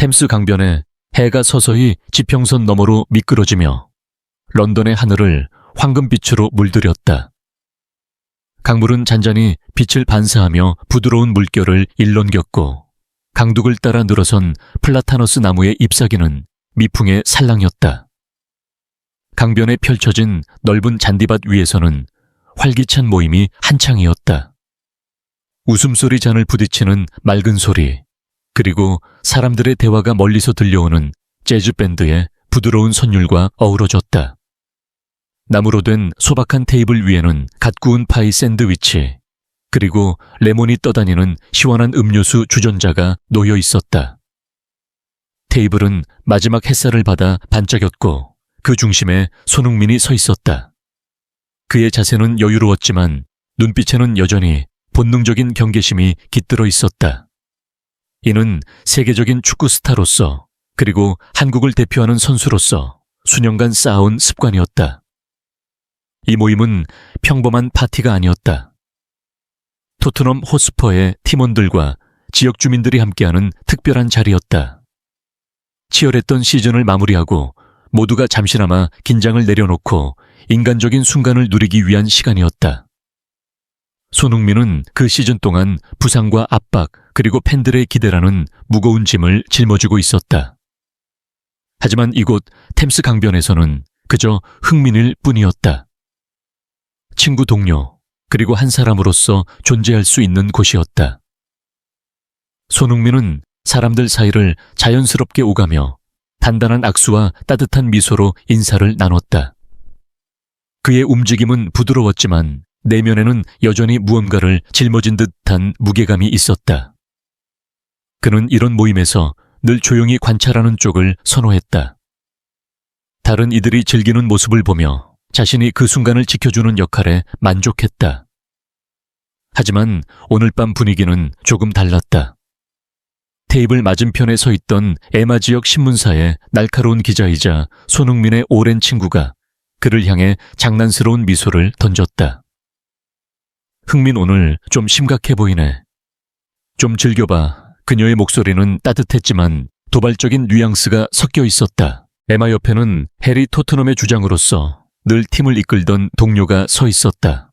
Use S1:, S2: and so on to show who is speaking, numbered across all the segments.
S1: 템스 강변에 해가 서서히 지평선 너머로 미끄러지며 런던의 하늘을 황금빛으로 물들였다. 강물은 잔잔히 빛을 반사하며 부드러운 물결을 일렁겼고 강둑을 따라 늘어선 플라타너스 나무의 잎사귀는 미풍의 살랑이었다. 강변에 펼쳐진 넓은 잔디밭 위에서는 활기찬 모임이 한창이었다. 웃음소리 잔을 부딪히는 맑은 소리, 그리고 사람들의 대화가 멀리서 들려오는 재즈 밴드의 부드러운 선율과 어우러졌다. 나무로 된 소박한 테이블 위에는 갓 구운 파이 샌드위치, 그리고 레몬이 떠다니는 시원한 음료수 주전자가 놓여 있었다. 테이블은 마지막 햇살을 받아 반짝였고 그 중심에 손흥민이 서 있었다. 그의 자세는 여유로웠지만 눈빛에는 여전히 본능적인 경계심이 깃들어 있었다. 이는 세계적인 축구 스타로서 그리고 한국을 대표하는 선수로서 수년간 쌓아온 습관이었다. 이 모임은 평범한 파티가 아니었다. 토트넘 호스퍼의 팀원들과 지역 주민들이 함께하는 특별한 자리였다. 치열했던 시즌을 마무리하고 모두가 잠시나마 긴장을 내려놓고 인간적인 순간을 누리기 위한 시간이었다. 손흥민은 그 시즌 동안 부상과 압박 그리고 팬들의 기대라는 무거운 짐을 짊어지고 있었다. 하지만 이곳 템스 강변에서는 그저 흥민일 뿐이었다. 친구 동료 그리고 한 사람으로서 존재할 수 있는 곳이었다. 손흥민은 사람들 사이를 자연스럽게 오가며 단단한 악수와 따뜻한 미소로 인사를 나눴다. 그의 움직임은 부드러웠지만 내면에는 여전히 무언가를 짊어진 듯한 무게감이 있었다. 그는 이런 모임에서 늘 조용히 관찰하는 쪽을 선호했다. 다른 이들이 즐기는 모습을 보며 자신이 그 순간을 지켜주는 역할에 만족했다. 하지만 오늘 밤 분위기는 조금 달랐다. 테이블 맞은편에 서 있던 에마 지역 신문사의 날카로운 기자이자 손흥민의 오랜 친구가 그를 향해 장난스러운 미소를 던졌다. 흥민 오늘 좀 심각해 보이네. 좀 즐겨봐. 그녀의 목소리는 따뜻했지만 도발적인 뉘앙스가 섞여 있었다. 에마 옆에는 해리 토트넘의 주장으로서 늘 팀을 이끌던 동료가 서 있었다.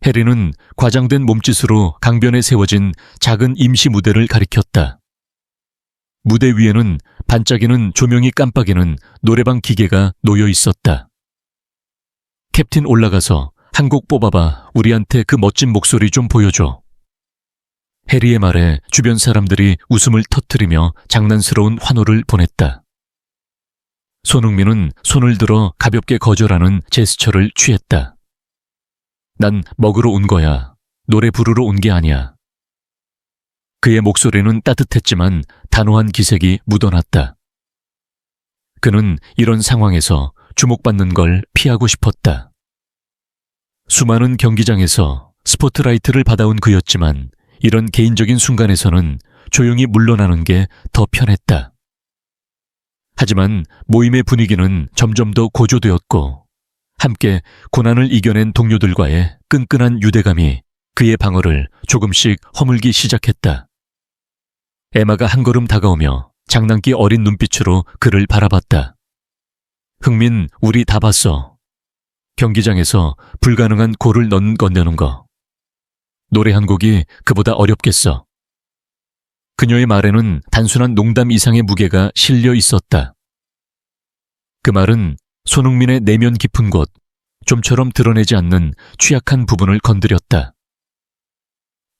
S1: 해리는 과장된 몸짓으로 강변에 세워진 작은 임시 무대를 가리켰다. 무대 위에는 반짝이는 조명이 깜빡이는 노래방 기계가 놓여 있었다. 캡틴 올라가서 한 곡 뽑아봐. 우리한테 그 멋진 목소리 좀 보여줘. 해리의 말에 주변 사람들이 웃음을 터뜨리며 장난스러운 환호를 보냈다. 손흥민은 손을 들어 가볍게 거절하는 제스처를 취했다. 난 먹으러 온 거야. 노래 부르러 온 게 아니야. 그의 목소리는 따뜻했지만 단호한 기색이 묻어났다. 그는 이런 상황에서 주목받는 걸 피하고 싶었다. 수많은 경기장에서 스포트라이트를 받아온 그였지만 이런 개인적인 순간에서는 조용히 물러나는 게 더 편했다. 하지만 모임의 분위기는 점점 더 고조되었고 함께 고난을 이겨낸 동료들과의 끈끈한 유대감이 그의 방어를 조금씩 허물기 시작했다. 에마가 한 걸음 다가오며 장난기 어린 눈빛으로 그를 바라봤다. 흥민, 우리 다 봤어. 경기장에서 불가능한 골을 건네는 거. 노래 한 곡이 그보다 어렵겠어. 그녀의 말에는 단순한 농담 이상의 무게가 실려 있었다. 그 말은 손흥민의 내면 깊은 곳, 좀처럼 드러내지 않는 취약한 부분을 건드렸다.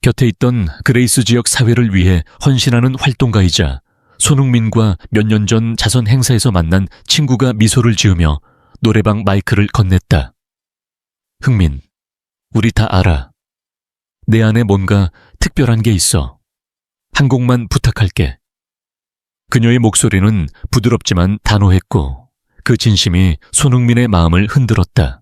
S1: 곁에 있던 그레이스 지역 사회를 위해 헌신하는 활동가이자 손흥민과 몇 년 전 자선 행사에서 만난 친구가 미소를 지으며 노래방 마이크를 건넸다. 흥민, 우리 다 알아. 내 안에 뭔가 특별한 게 있어. 한 곡만 부탁할게. 그녀의 목소리는 부드럽지만 단호했고 그 진심이 손흥민의 마음을 흔들었다.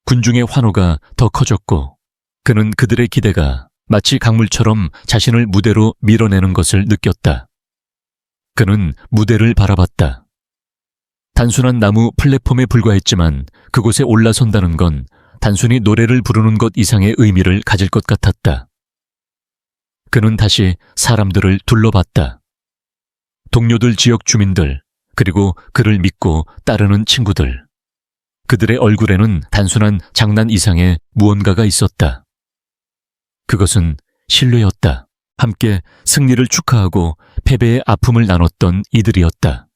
S1: 군중의 환호가 더 커졌고 그는 그들의 기대가 마치 강물처럼 자신을 무대로 밀어내는 것을 느꼈다. 그는 무대를 바라봤다. 단순한 나무 플랫폼에 불과했지만 그곳에 올라선다는 건 단순히 노래를 부르는 것 이상의 의미를 가질 것 같았다. 그는 다시 사람들을 둘러봤다. 동료들, 지역 주민들, 그리고 그를 믿고 따르는 친구들. 그들의 얼굴에는 단순한 장난 이상의 무언가가 있었다. 그것은 신뢰였다. 함께 승리를 축하하고 패배의 아픔을 나눴던 이들이었다.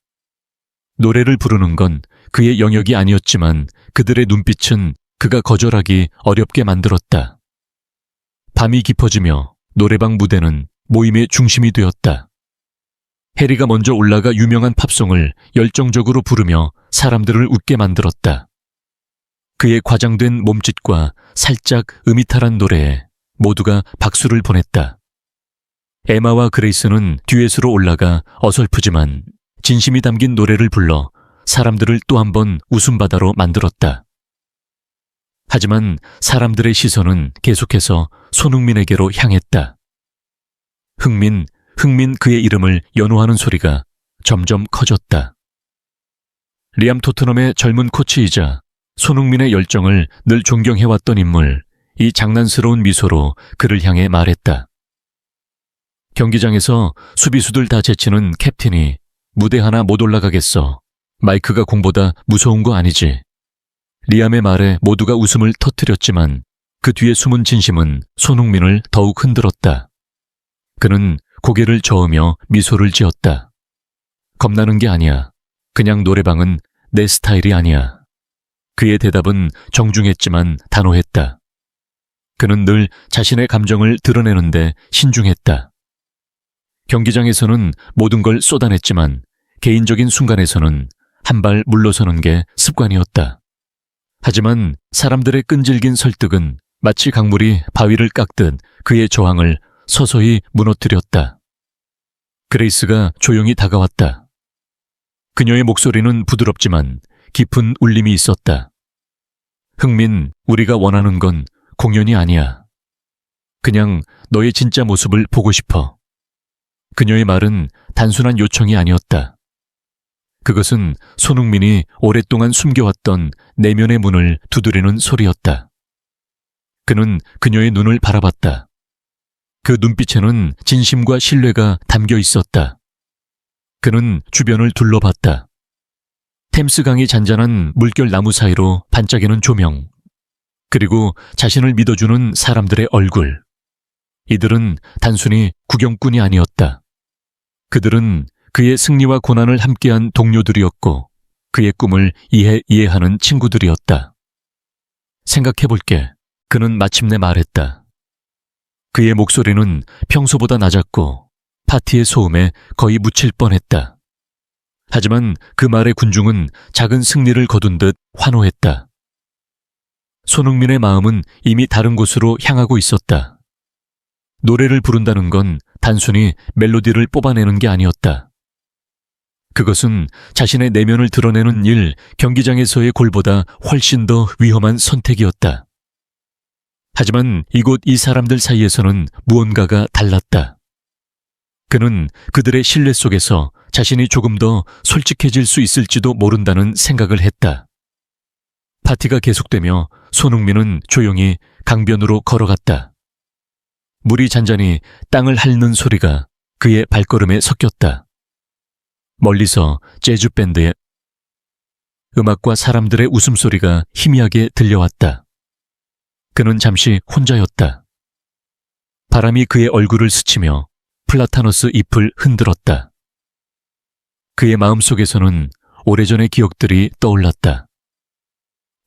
S1: 노래를 부르는 건 그의 영역이 아니었지만 그들의 눈빛은 그가 거절하기 어렵게 만들었다. 밤이 깊어지며 노래방 무대는 모임의 중심이 되었다. 해리가 먼저 올라가 유명한 팝송을 열정적으로 부르며 사람들을 웃게 만들었다. 그의 과장된 몸짓과 살짝 음이탈한 노래에 모두가 박수를 보냈다. 에마와 그레이스는 듀엣으로 올라가 어설프지만 진심이 담긴 노래를 불러 사람들을 또 한 번 웃음바다로 만들었다. 하지만 사람들의 시선은 계속해서 손흥민에게로 향했다. 흥민 그의 이름을 연호하는 소리가 점점 커졌다. 리암 토트넘의 젊은 코치이자 손흥민의 열정을 늘 존경해왔던 인물, 이 장난스러운 미소로 그를 향해 말했다. 경기장에서 수비수들 다 제치는 캡틴이 무대 하나 못 올라가겠어. 마이크가 공보다 무서운 거 아니지. 리암의 말에 모두가 웃음을 터뜨렸지만 그 뒤에 숨은 진심은 손흥민을 더욱 흔들었다. 그는 고개를 저으며 미소를 지었다. 겁나는 게 아니야. 그냥 노래방은 내 스타일이 아니야. 그의 대답은 정중했지만 단호했다. 그는 늘 자신의 감정을 드러내는데 신중했다. 경기장에서는 모든 걸 쏟아냈지만 개인적인 순간에서는 한 발 물러서는 게 습관이었다. 하지만 사람들의 끈질긴 설득은 마치 강물이 바위를 깎듯 그의 저항을 서서히 무너뜨렸다. 그레이스가 조용히 다가왔다. 그녀의 목소리는 부드럽지만 깊은 울림이 있었다. 흥민, 우리가 원하는 건 공연이 아니야. 그냥 너의 진짜 모습을 보고 싶어. 그녀의 말은 단순한 요청이 아니었다. 그것은 손흥민이 오랫동안 숨겨왔던 내면의 문을 두드리는 소리였다. 그는 그녀의 눈을 바라봤다. 그 눈빛에는 진심과 신뢰가 담겨 있었다. 그는 주변을 둘러봤다. 템스강이 잔잔한 물결 나무 사이로 반짝이는 조명, 그리고 자신을 믿어주는 사람들의 얼굴. 이들은 단순히 구경꾼이 아니었다. 그들은 그의 승리와 고난을 함께한 동료들이었고 그의 꿈을 이해하는 친구들이었다. 생각해볼게. 그는 마침내 말했다. 그의 목소리는 평소보다 낮았고 파티의 소음에 거의 묻힐 뻔했다. 하지만 그 말의 군중은 작은 승리를 거둔 듯 환호했다. 손흥민의 마음은 이미 다른 곳으로 향하고 있었다. 노래를 부른다는 건 단순히 멜로디를 뽑아내는 게 아니었다. 그것은 자신의 내면을 드러내는 일, 경기장에서의 골보다 훨씬 더 위험한 선택이었다. 하지만 이곳 이 사람들 사이에서는 무언가가 달랐다. 그는 그들의 신뢰 속에서 자신이 조금 더 솔직해질 수 있을지도 모른다는 생각을 했다. 파티가 계속되며 손흥민은 조용히 강변으로 걸어갔다. 물이 잔잔히 땅을 핥는 소리가 그의 발걸음에 섞였다. 멀리서 재즈 밴드의 음악과 사람들의 웃음소리가 희미하게 들려왔다. 그는 잠시 혼자였다. 바람이 그의 얼굴을 스치며 플라타너스 잎을 흔들었다. 그의 마음속에서는 오래전의 기억들이 떠올랐다.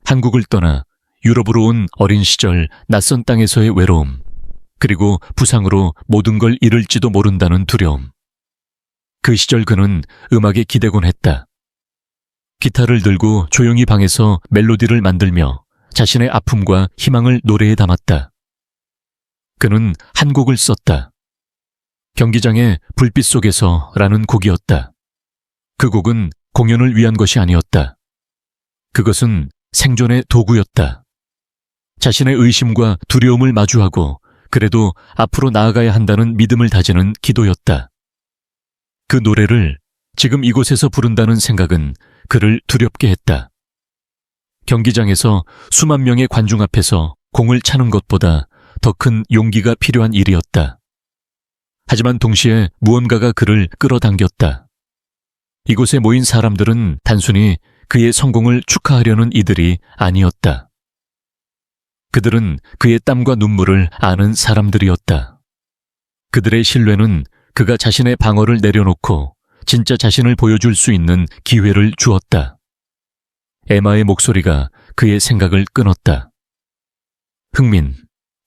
S1: 한국을 떠나 유럽으로 온 어린 시절 낯선 땅에서의 외로움, 그리고 부상으로 모든 걸 잃을지도 모른다는 두려움. 그 시절 그는 음악에 기대곤 했다. 기타를 들고 조용히 방에서 멜로디를 만들며 자신의 아픔과 희망을 노래에 담았다. 그는 한 곡을 썼다. 경기장의 불빛 속에서 라는 곡이었다. 그 곡은 공연을 위한 것이 아니었다. 그것은 생존의 도구였다. 자신의 의심과 두려움을 마주하고 그래도 앞으로 나아가야 한다는 믿음을 다지는 기도였다. 그 노래를 지금 이곳에서 부른다는 생각은 그를 두렵게 했다. 경기장에서 수만 명의 관중 앞에서 공을 차는 것보다 더 큰 용기가 필요한 일이었다. 하지만 동시에 무언가가 그를 끌어당겼다. 이곳에 모인 사람들은 단순히 그의 성공을 축하하려는 이들이 아니었다. 그들은 그의 땀과 눈물을 아는 사람들이었다. 그들의 신뢰는 그가 자신의 방어를 내려놓고 진짜 자신을 보여줄 수 있는 기회를 주었다. 에마의 목소리가 그의 생각을 끊었다. 흥민,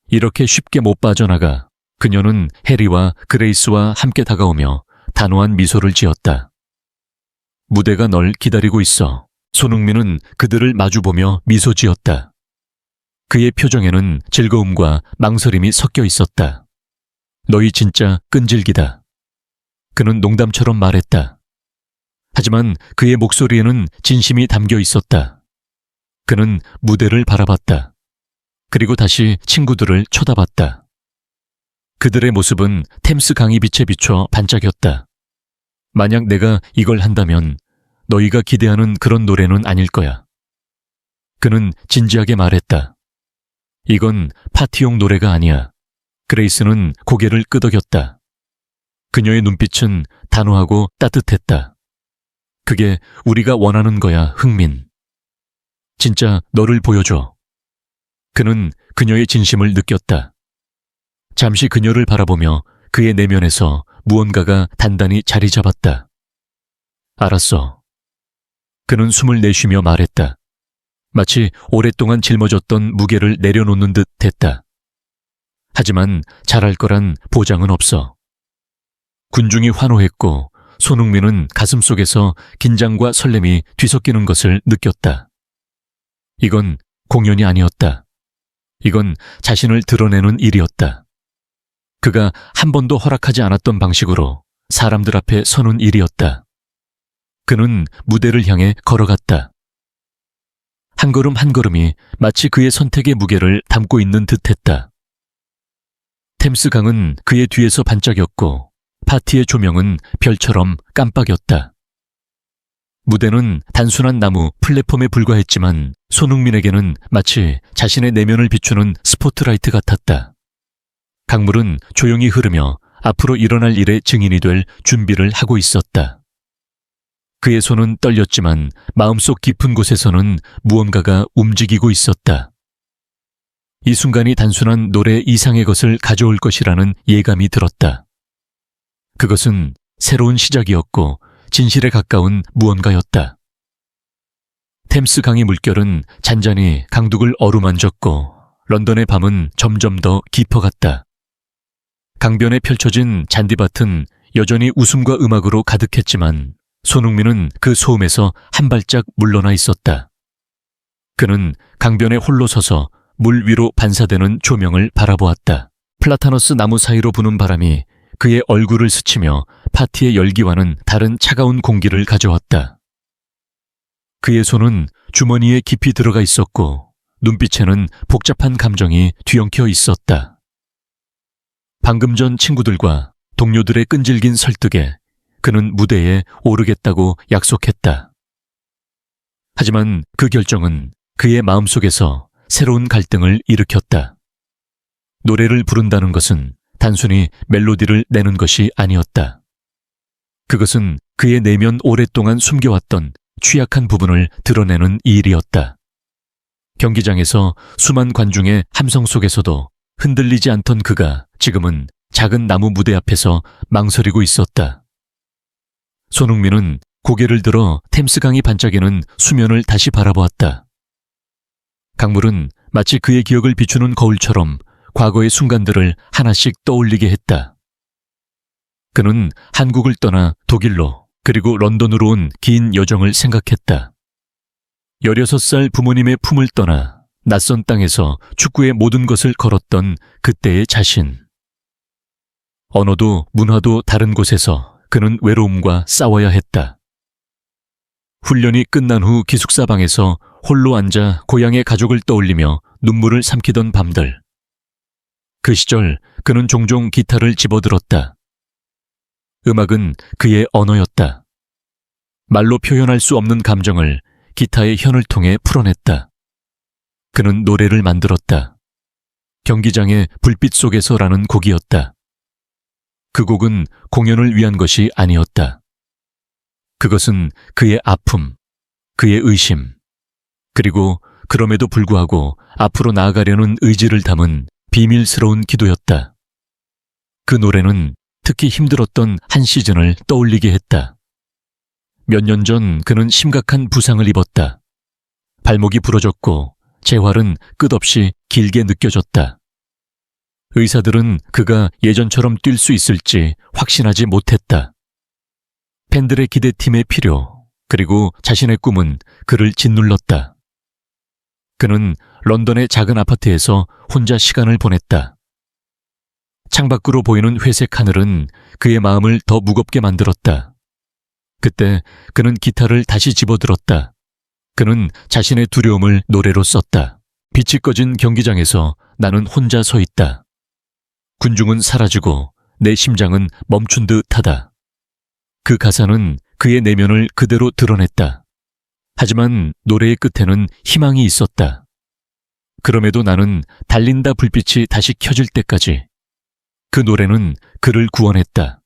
S1: 이렇게 쉽게 못 빠져나가. 그녀는 해리와 그레이스와 함께 다가오며 단호한 미소를 지었다. 무대가 널 기다리고 있어. 손흥민은 그들을 마주보며 미소 지었다. 그의 표정에는 즐거움과 망설임이 섞여 있었다. 너희 진짜 끈질기다. 그는 농담처럼 말했다. 하지만 그의 목소리에는 진심이 담겨 있었다. 그는 무대를 바라봤다. 그리고 다시 친구들을 쳐다봤다. 그들의 모습은 템스 강이 빛에 비춰 반짝였다. 만약 내가 이걸 한다면 너희가 기대하는 그런 노래는 아닐 거야. 그는 진지하게 말했다. 이건 파티용 노래가 아니야. 그레이스는 고개를 끄덕였다. 그녀의 눈빛은 단호하고 따뜻했다. 그게 우리가 원하는 거야, 흥민. 진짜 너를 보여줘. 그는 그녀의 진심을 느꼈다. 잠시 그녀를 바라보며 그의 내면에서 무언가가 단단히 자리 잡았다. 알았어. 그는 숨을 내쉬며 말했다. 마치 오랫동안 짊어졌던 무게를 내려놓는 듯 했다. 하지만 잘할 거란 보장은 없어. 군중이 환호했고 손흥민은 가슴속에서 긴장과 설렘이 뒤섞이는 것을 느꼈다. 이건 공연이 아니었다. 이건 자신을 드러내는 일이었다. 그가 한 번도 허락하지 않았던 방식으로 사람들 앞에 서는 일이었다. 그는 무대를 향해 걸어갔다. 한 걸음 한 걸음이 마치 그의 선택의 무게를 담고 있는 듯했다. 템스 강은 그의 뒤에서 반짝였고 파티의 조명은 별처럼 깜빡였다. 무대는 단순한 나무 플랫폼에 불과했지만 손흥민에게는 마치 자신의 내면을 비추는 스포트라이트 같았다. 강물은 조용히 흐르며 앞으로 일어날 일의 증인이 될 준비를 하고 있었다. 그의 손은 떨렸지만 마음속 깊은 곳에서는 무언가가 움직이고 있었다. 이 순간이 단순한 노래 이상의 것을 가져올 것이라는 예감이 들었다. 그것은 새로운 시작이었고 진실에 가까운 무언가였다. 템스 강의 물결은 잔잔히 강둑을 어루만졌고 런던의 밤은 점점 더 깊어갔다. 강변에 펼쳐진 잔디밭은 여전히 웃음과 음악으로 가득했지만 손흥민은 그 소음에서 한 발짝 물러나 있었다. 그는 강변에 홀로 서서 물 위로 반사되는 조명을 바라보았다. 플라타너스 나무 사이로 부는 바람이 그의 얼굴을 스치며 파티의 열기와는 다른 차가운 공기를 가져왔다. 그의 손은 주머니에 깊이 들어가 있었고 눈빛에는 복잡한 감정이 뒤엉켜 있었다. 방금 전 친구들과 동료들의 끈질긴 설득에 그는 무대에 오르겠다고 약속했다. 하지만 그 결정은 그의 마음속에서 새로운 갈등을 일으켰다. 노래를 부른다는 것은 단순히 멜로디를 내는 것이 아니었다. 그것은 그의 내면 오랫동안 숨겨왔던 취약한 부분을 드러내는 일이었다. 경기장에서 수만 관중의 함성 속에서도 흔들리지 않던 그가 지금은 작은 나무 무대 앞에서 망설이고 있었다. 손흥민은 고개를 들어 템스강이 반짝이는 수면을 다시 바라보았다. 강물은 마치 그의 기억을 비추는 거울처럼 과거의 순간들을 하나씩 떠올리게 했다. 그는 한국을 떠나 독일로 그리고 런던으로 온 긴 여정을 생각했다. 16살 부모님의 품을 떠나 낯선 땅에서 축구의 모든 것을 걸었던 그때의 자신. 언어도 문화도 다른 곳에서 그는 외로움과 싸워야 했다. 훈련이 끝난 후 기숙사방에서 홀로 앉아 고향의 가족을 떠올리며 눈물을 삼키던 밤들. 그 시절 그는 종종 기타를 집어들었다. 음악은 그의 언어였다. 말로 표현할 수 없는 감정을 기타의 현을 통해 풀어냈다. 그는 노래를 만들었다. 경기장의 불빛 속에서라는 곡이었다. 그 곡은 공연을 위한 것이 아니었다. 그것은 그의 아픔, 그의 의심, 그리고 그럼에도 불구하고 앞으로 나아가려는 의지를 담은 비밀스러운 기도였다. 그 노래는 특히 힘들었던 한 시즌을 떠올리게 했다. 몇 년 전 그는 심각한 부상을 입었다. 발목이 부러졌고 재활은 끝없이 길게 느껴졌다. 의사들은 그가 예전처럼 뛸 수 있을지 확신하지 못했다. 팬들의 기대팀의 필요, 그리고 자신의 꿈은 그를 짓눌렀다. 그는 런던의 작은 아파트에서 혼자 시간을 보냈다. 창밖으로 보이는 회색 하늘은 그의 마음을 더 무겁게 만들었다. 그때 그는 기타를 다시 집어들었다. 그는 자신의 두려움을 노래로 썼다. 빛이 꺼진 경기장에서 나는 혼자 서 있다. 군중은 사라지고 내 심장은 멈춘 듯하다. 그 가사는 그의 내면을 그대로 드러냈다. 하지만 노래의 끝에는 희망이 있었다. 그럼에도 나는 달린다 불빛이 다시 켜질 때까지. 그 노래는 그를 구원했다.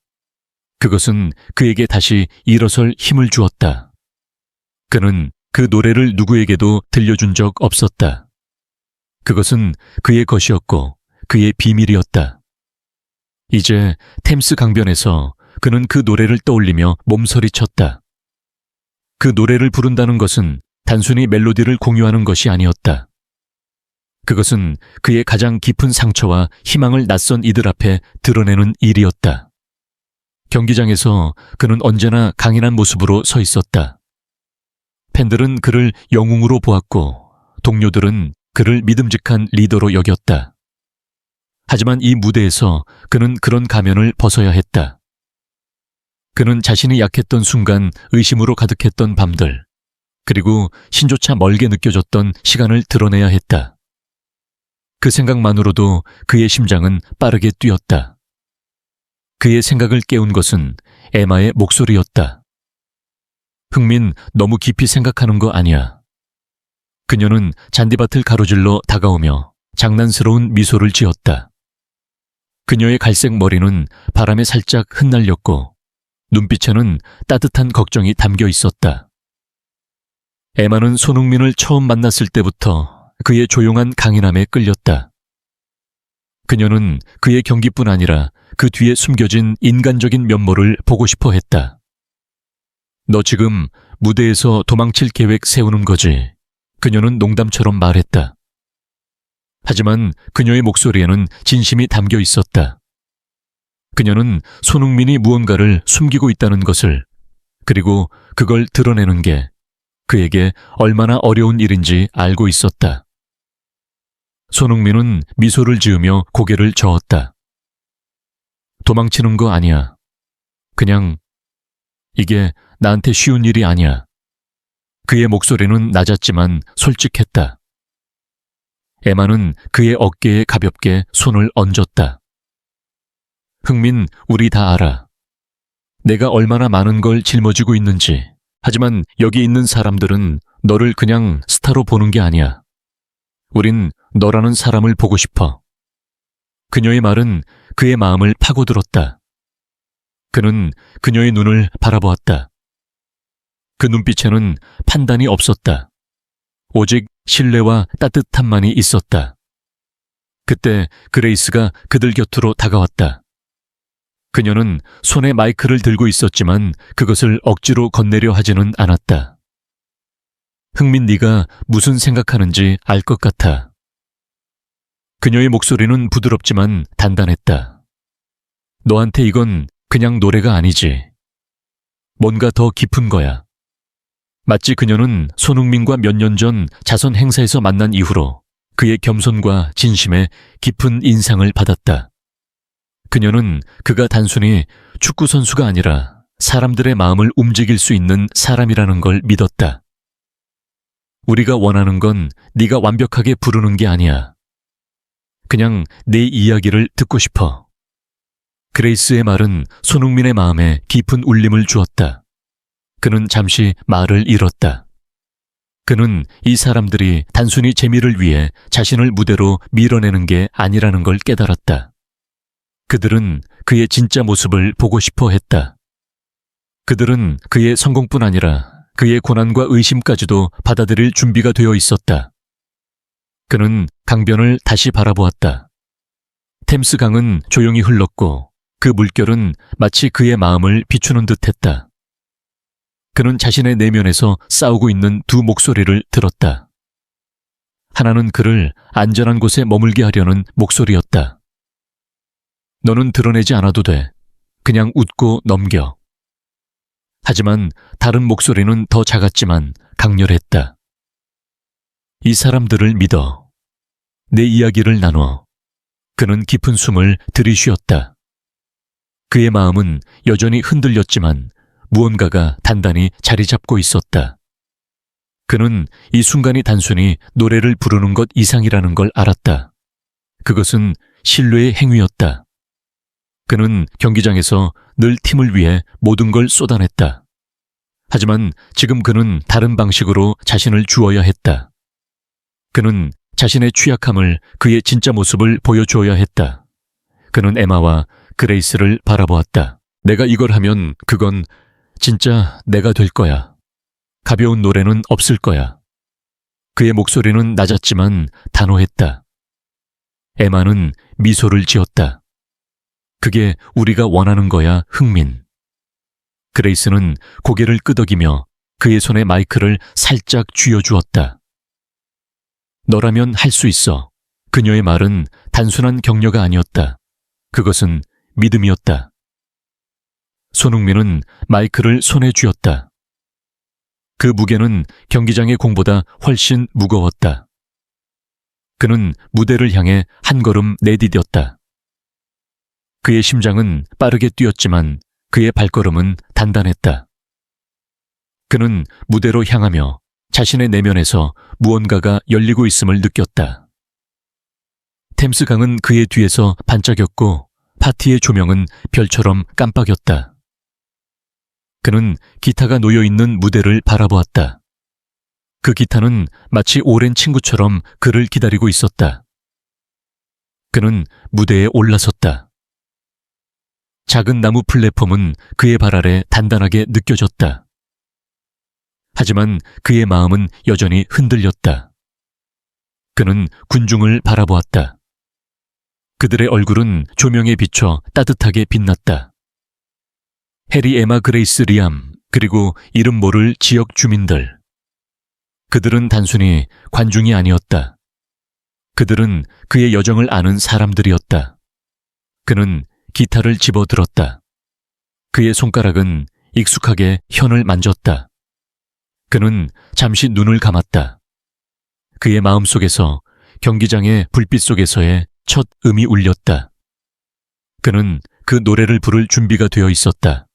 S1: 그것은 그에게 다시 일어설 힘을 주었다. 그는 그 노래를 누구에게도 들려준 적 없었다. 그것은 그의 것이었고 그의 비밀이었다. 이제 템스 강변에서 그는 그 노래를 떠올리며 몸서리쳤다. 그 노래를 부른다는 것은 단순히 멜로디를 공유하는 것이 아니었다. 그것은 그의 가장 깊은 상처와 희망을 낯선 이들 앞에 드러내는 일이었다. 경기장에서 그는 언제나 강인한 모습으로 서 있었다. 팬들은 그를 영웅으로 보았고 동료들은 그를 믿음직한 리더로 여겼다. 하지만 이 무대에서 그는 그런 가면을 벗어야 했다. 그는 자신이 약했던 순간 의심으로 가득했던 밤들, 그리고 신조차 멀게 느껴졌던 시간을 드러내야 했다. 그 생각만으로도 그의 심장은 빠르게 뛰었다. 그의 생각을 깨운 것은 에마의 목소리였다. 흥민, 너무 깊이 생각하는 거 아니야. 그녀는 잔디밭을 가로질러 다가오며 장난스러운 미소를 지었다. 그녀의 갈색 머리는 바람에 살짝 흩날렸고 눈빛에는 따뜻한 걱정이 담겨 있었다. 에마는 손흥민을 처음 만났을 때부터 그의 조용한 강인함에 끌렸다. 그녀는 그의 경기뿐 아니라 그 뒤에 숨겨진 인간적인 면모를 보고 싶어 했다. 너 지금 무대에서 도망칠 계획 세우는 거지? 그녀는 농담처럼 말했다. 하지만 그녀의 목소리에는 진심이 담겨 있었다. 그녀는 손흥민이 무언가를 숨기고 있다는 것을, 그리고 그걸 드러내는 게 그에게 얼마나 어려운 일인지 알고 있었다. 손흥민은 미소를 지으며 고개를 저었다. 도망치는 거 아니야. 그냥 이게 나한테 쉬운 일이 아니야. 그의 목소리는 낮았지만 솔직했다. 에마는 그의 어깨에 가볍게 손을 얹었다. 흥민, 우리 다 알아. 내가 얼마나 많은 걸 짊어지고 있는지. 하지만 여기 있는 사람들은 너를 그냥 스타로 보는 게 아니야. 우린 너라는 사람을 보고 싶어. 그녀의 말은 그의 마음을 파고들었다. 그는 그녀의 눈을 바라보았다. 그 눈빛에는 판단이 없었다. 오직 신뢰와 따뜻함만이 있었다. 그때 그레이스가 그들 곁으로 다가왔다. 그녀는 손에 마이크를 들고 있었지만 그것을 억지로 건네려 하지는 않았다. 흥민, 네가 무슨 생각하는지 알 것 같아. 그녀의 목소리는 부드럽지만 단단했다. 너한테 이건 그냥 노래가 아니지. 뭔가 더 깊은 거야. 마치 그녀는 손흥민과 몇 년 전 자선 행사에서 만난 이후로 그의 겸손과 진심에 깊은 인상을 받았다. 그녀는 그가 단순히 축구 선수가 아니라 사람들의 마음을 움직일 수 있는 사람이라는 걸 믿었다. 우리가 원하는 건 네가 완벽하게 부르는 게 아니야. 그냥 내 이야기를 듣고 싶어. 그레이스의 말은 손흥민의 마음에 깊은 울림을 주었다. 그는 잠시 말을 잃었다. 그는 이 사람들이 단순히 재미를 위해 자신을 무대로 밀어내는 게 아니라는 걸 깨달았다. 그들은 그의 진짜 모습을 보고 싶어 했다. 그들은 그의 성공뿐 아니라 그의 고난과 의심까지도 받아들일 준비가 되어 있었다. 그는 강변을 다시 바라보았다. 템스 강은 조용히 흘렀고 그 물결은 마치 그의 마음을 비추는 듯했다. 그는 자신의 내면에서 싸우고 있는 두 목소리를 들었다. 하나는 그를 안전한 곳에 머물게 하려는 목소리였다. 너는 드러내지 않아도 돼. 그냥 웃고 넘겨. 하지만 다른 목소리는 더 작았지만 강렬했다. 이 사람들을 믿어. 내 이야기를 나눠. 그는 깊은 숨을 들이쉬었다. 그의 마음은 여전히 흔들렸지만 무언가가 단단히 자리 잡고 있었다. 그는 이 순간이 단순히 노래를 부르는 것 이상이라는 걸 알았다. 그것은 신뢰의 행위였다. 그는 경기장에서 늘 팀을 위해 모든 걸 쏟아냈다. 하지만 지금 그는 다른 방식으로 자신을 주어야 했다. 그는 자신의 취약함을 그의 진짜 모습을 보여주어야 했다. 그는 에마와 그레이스를 바라보았다. 내가 이걸 하면 그건 진짜 내가 될 거야. 가벼운 노래는 없을 거야. 그의 목소리는 낮았지만 단호했다. 에마는 미소를 지었다. 그게 우리가 원하는 거야, 흥민. 그레이스는 고개를 끄덕이며 그의 손에 마이크를 살짝 쥐어주었다. 너라면 할 수 있어. 그녀의 말은 단순한 격려가 아니었다. 그것은 믿음이었다. 손흥민은 마이크를 손에 쥐었다. 그 무게는 경기장의 공보다 훨씬 무거웠다. 그는 무대를 향해 한 걸음 내디뎠다. 그의 심장은 빠르게 뛰었지만 그의 발걸음은 단단했다. 그는 무대로 향하며 자신의 내면에서 무언가가 열리고 있음을 느꼈다. 템스 강은 그의 뒤에서 반짝였고 파티의 조명은 별처럼 깜빡였다. 그는 기타가 놓여있는 무대를 바라보았다. 그 기타는 마치 오랜 친구처럼 그를 기다리고 있었다. 그는 무대에 올라섰다. 작은 나무 플랫폼은 그의 발 아래 단단하게 느껴졌다. 하지만 그의 마음은 여전히 흔들렸다. 그는 군중을 바라보았다. 그들의 얼굴은 조명에 비춰 따뜻하게 빛났다. 해리, 에마, 그레이스, 리암, 그리고 이름 모를 지역 주민들. 그들은 단순히 관중이 아니었다. 그들은 그의 여정을 아는 사람들이었다. 그는 기타를 집어들었다. 그의 손가락은 익숙하게 현을 만졌다. 그는 잠시 눈을 감았다. 그의 마음속에서 경기장의 불빛 속에서의 첫 음이 울렸다. 그는 그 노래를 부를 준비가 되어 있었다.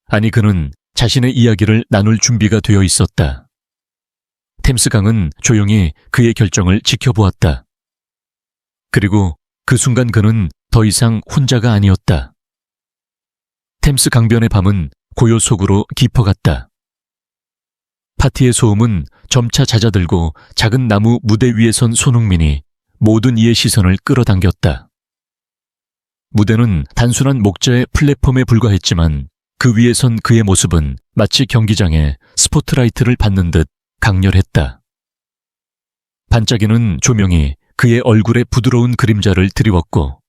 S1: 아니, 그는 자신의 이야기를 나눌 준비가 되어 있었다. 템스 강은 조용히 그의 결정을 지켜보았다. 그리고 그 순간 그는 더 이상 혼자가 아니었다. 템스 강변의 밤은 고요 속으로 깊어갔다. 파티의 소음은 점차 잦아들고 작은 나무 무대 위에 선 손흥민이 모든 이의 시선을 끌어당겼다. 무대는 단순한 목자의 플랫폼에 불과했지만 그 위에 선 그의 모습은 마치 경기장에 스포트라이트를 받는 듯 강렬했다. 반짝이는 조명이 그의 얼굴에 부드러운 그림자를 드리웠고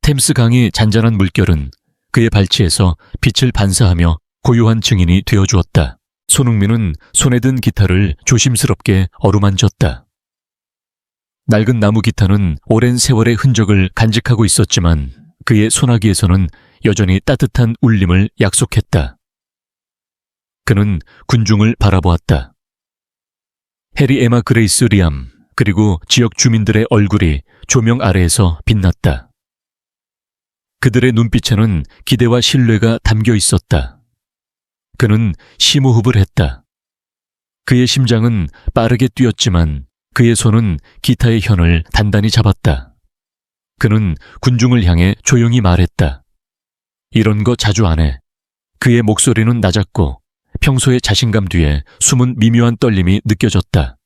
S1: 템스 강의 잔잔한 물결은 그의 발치에서 빛을 반사하며 고요한 증인이 되어주었다. 손흥민은 손에 든 기타를 조심스럽게 어루만졌다. 낡은 나무 기타는 오랜 세월의 흔적을 간직하고 있었지만 그의 소나기에서는 여전히 따뜻한 울림을 약속했다. 그는 군중을 바라보았다. 해리, 에마, 그레이스, 리암, 그리고 지역 주민들의 얼굴이 조명 아래에서 빛났다. 그들의 눈빛에는 기대와 신뢰가 담겨 있었다. 그는 심호흡을 했다. 그의 심장은 빠르게 뛰었지만 그의 손은 기타의 현을 단단히 잡았다. 그는 군중을 향해 조용히 말했다. 이런 거 자주 안 해. 그의 목소리는 낮았고 평소의 자신감 뒤에 숨은 미묘한 떨림이 느껴졌다.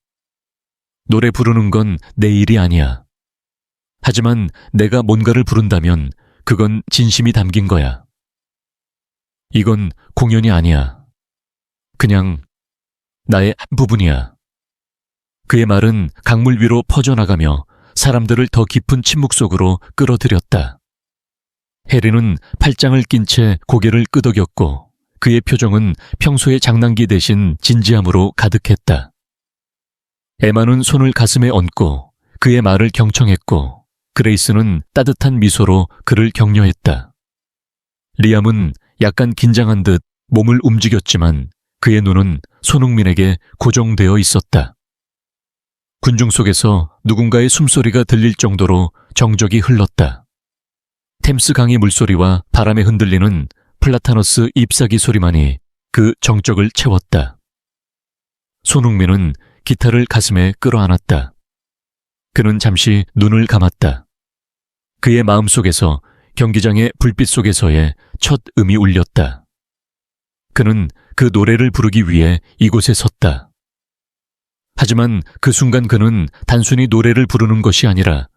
S1: 노래 부르는 건 내 일이 아니야. 하지만 내가 뭔가를 부른다면 그건 진심이 담긴 거야. 이건 공연이 아니야. 그냥 나의 한 부분이야. 그의 말은 강물 위로 퍼져나가며 사람들을 더 깊은 침묵 속으로 끌어들였다. 해리는 팔짱을 낀 채 고개를 끄덕였고 그의 표정은 평소의 장난기 대신 진지함으로 가득했다. 에마는 손을 가슴에 얹고 그의 말을 경청했고 그레이스는 따뜻한 미소로 그를 격려했다. 리암은 약간 긴장한 듯 몸을 움직였지만 그의 눈은 손흥민에게 고정되어 있었다. 군중 속에서 누군가의 숨소리가 들릴 정도로 정적이 흘렀다. 템스 강의 물소리와 바람에 흔들리는 플라타너스 잎사귀 소리만이 그 정적을 채웠다. 손흥민은 기타를 가슴에 끌어안았다. 그는 잠시 눈을 감았다. 그의 마음속에서 경기장의 불빛 속에서의 첫 음이 울렸다. 그는 그 노래를 부르기 위해 이곳에 섰다. 하지만 그 순간 그는 단순히 노래를 부르는 것이 아니라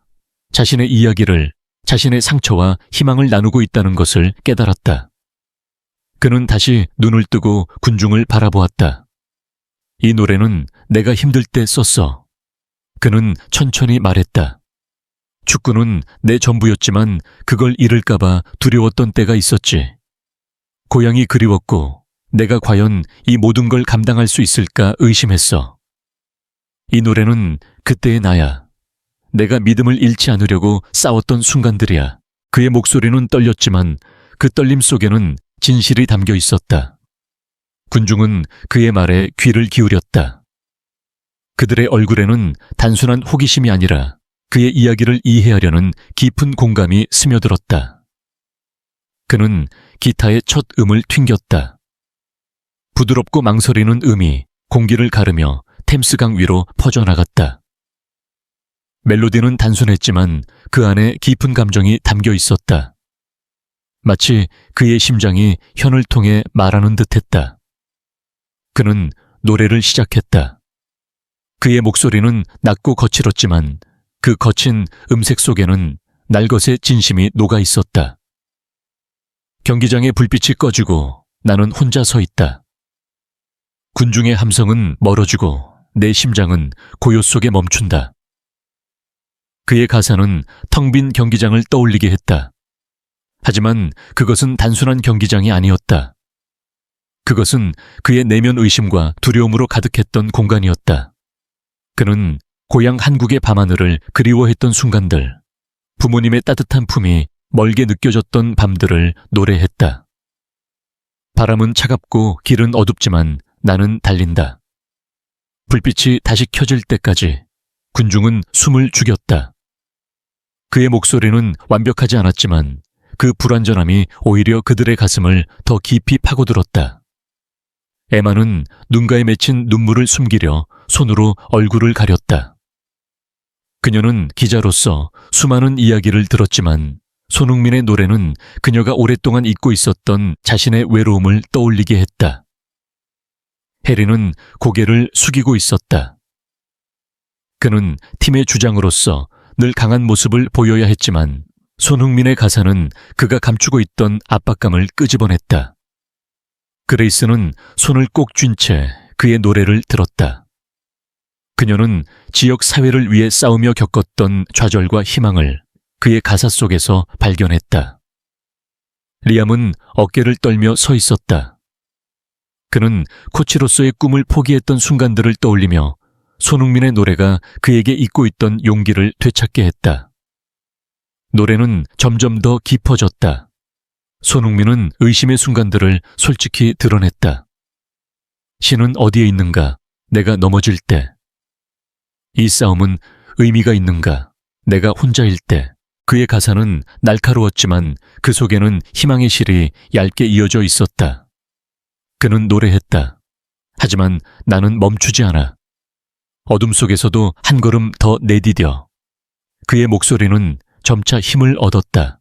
S1: 자신의 이야기를, 자신의 상처와 희망을 나누고 있다는 것을 깨달았다. 그는 다시 눈을 뜨고 군중을 바라보았다. 이 노래는 내가 힘들 때 썼어. 그는 천천히 말했다. 축구는 내 전부였지만 그걸 잃을까봐 두려웠던 때가 있었지. 고향이 그리웠고 내가 과연 이 모든 걸 감당할 수 있을까 의심했어. 이 노래는 그때의 나야. 내가 믿음을 잃지 않으려고 싸웠던 순간들이야. 그의 목소리는 떨렸지만 그 떨림 속에는 진실이 담겨 있었다. 군중은 그의 말에 귀를 기울였다. 그들의 얼굴에는 단순한 호기심이 아니라 그의 이야기를 이해하려는 깊은 공감이 스며들었다. 그는 기타의 첫 음을 튕겼다. 부드럽고 망설이는 음이 공기를 가르며 템스강 위로 퍼져나갔다. 멜로디는 단순했지만 그 안에 깊은 감정이 담겨 있었다. 마치 그의 심장이 현을 통해 말하는 듯했다. 그는 노래를 시작했다. 그의 목소리는 낮고 거칠었지만 그 거친 음색 속에는 날것의 진심이 녹아 있었다. 경기장의 불빛이 꺼지고 나는 혼자 서 있다. 군중의 함성은 멀어지고 내 심장은 고요 속에 멈춘다. 그의 가사는 텅 빈 경기장을 떠올리게 했다. 하지만 그것은 단순한 경기장이 아니었다. 그것은 그의 내면 의심과 두려움으로 가득했던 공간이었다. 그는 고향 한국의 밤하늘을 그리워했던 순간들, 부모님의 따뜻한 품이 멀게 느껴졌던 밤들을 노래했다. 바람은 차갑고 길은 어둡지만 나는 달린다. 불빛이 다시 켜질 때까지 군중은 숨을 죽였다. 그의 목소리는 완벽하지 않았지만 그 불완전함이 오히려 그들의 가슴을 더 깊이 파고들었다. 에마는 눈가에 맺힌 눈물을 숨기려 손으로 얼굴을 가렸다. 그녀는 기자로서 수많은 이야기를 들었지만 손흥민의 노래는 그녀가 오랫동안 잊고 있었던 자신의 외로움을 떠올리게 했다. 해리는 고개를 숙이고 있었다. 그는 팀의 주장으로서 늘 강한 모습을 보여야 했지만 손흥민의 가사는 그가 감추고 있던 압박감을 끄집어냈다. 그레이스는 손을 꼭 쥔 채 그의 노래를 들었다. 그녀는 지역 사회를 위해 싸우며 겪었던 좌절과 희망을 그의 가사 속에서 발견했다. 리암은 어깨를 떨며 서 있었다. 그는 코치로서의 꿈을 포기했던 순간들을 떠올리며 손흥민의 노래가 그에게 잊고 있던 용기를 되찾게 했다. 노래는 점점 더 깊어졌다. 손흥민은 의심의 순간들을 솔직히 드러냈다. 신은 어디에 있는가? 내가 넘어질 때. 이 싸움은 의미가 있는가? 내가 혼자일 때. 그의 가사는 날카로웠지만 그 속에는 희망의 실이 얇게 이어져 있었다. 그는 노래했다. 하지만 나는 멈추지 않아. 어둠 속에서도 한 걸음 더 내디뎌. 그의 목소리는 점차 힘을 얻었다.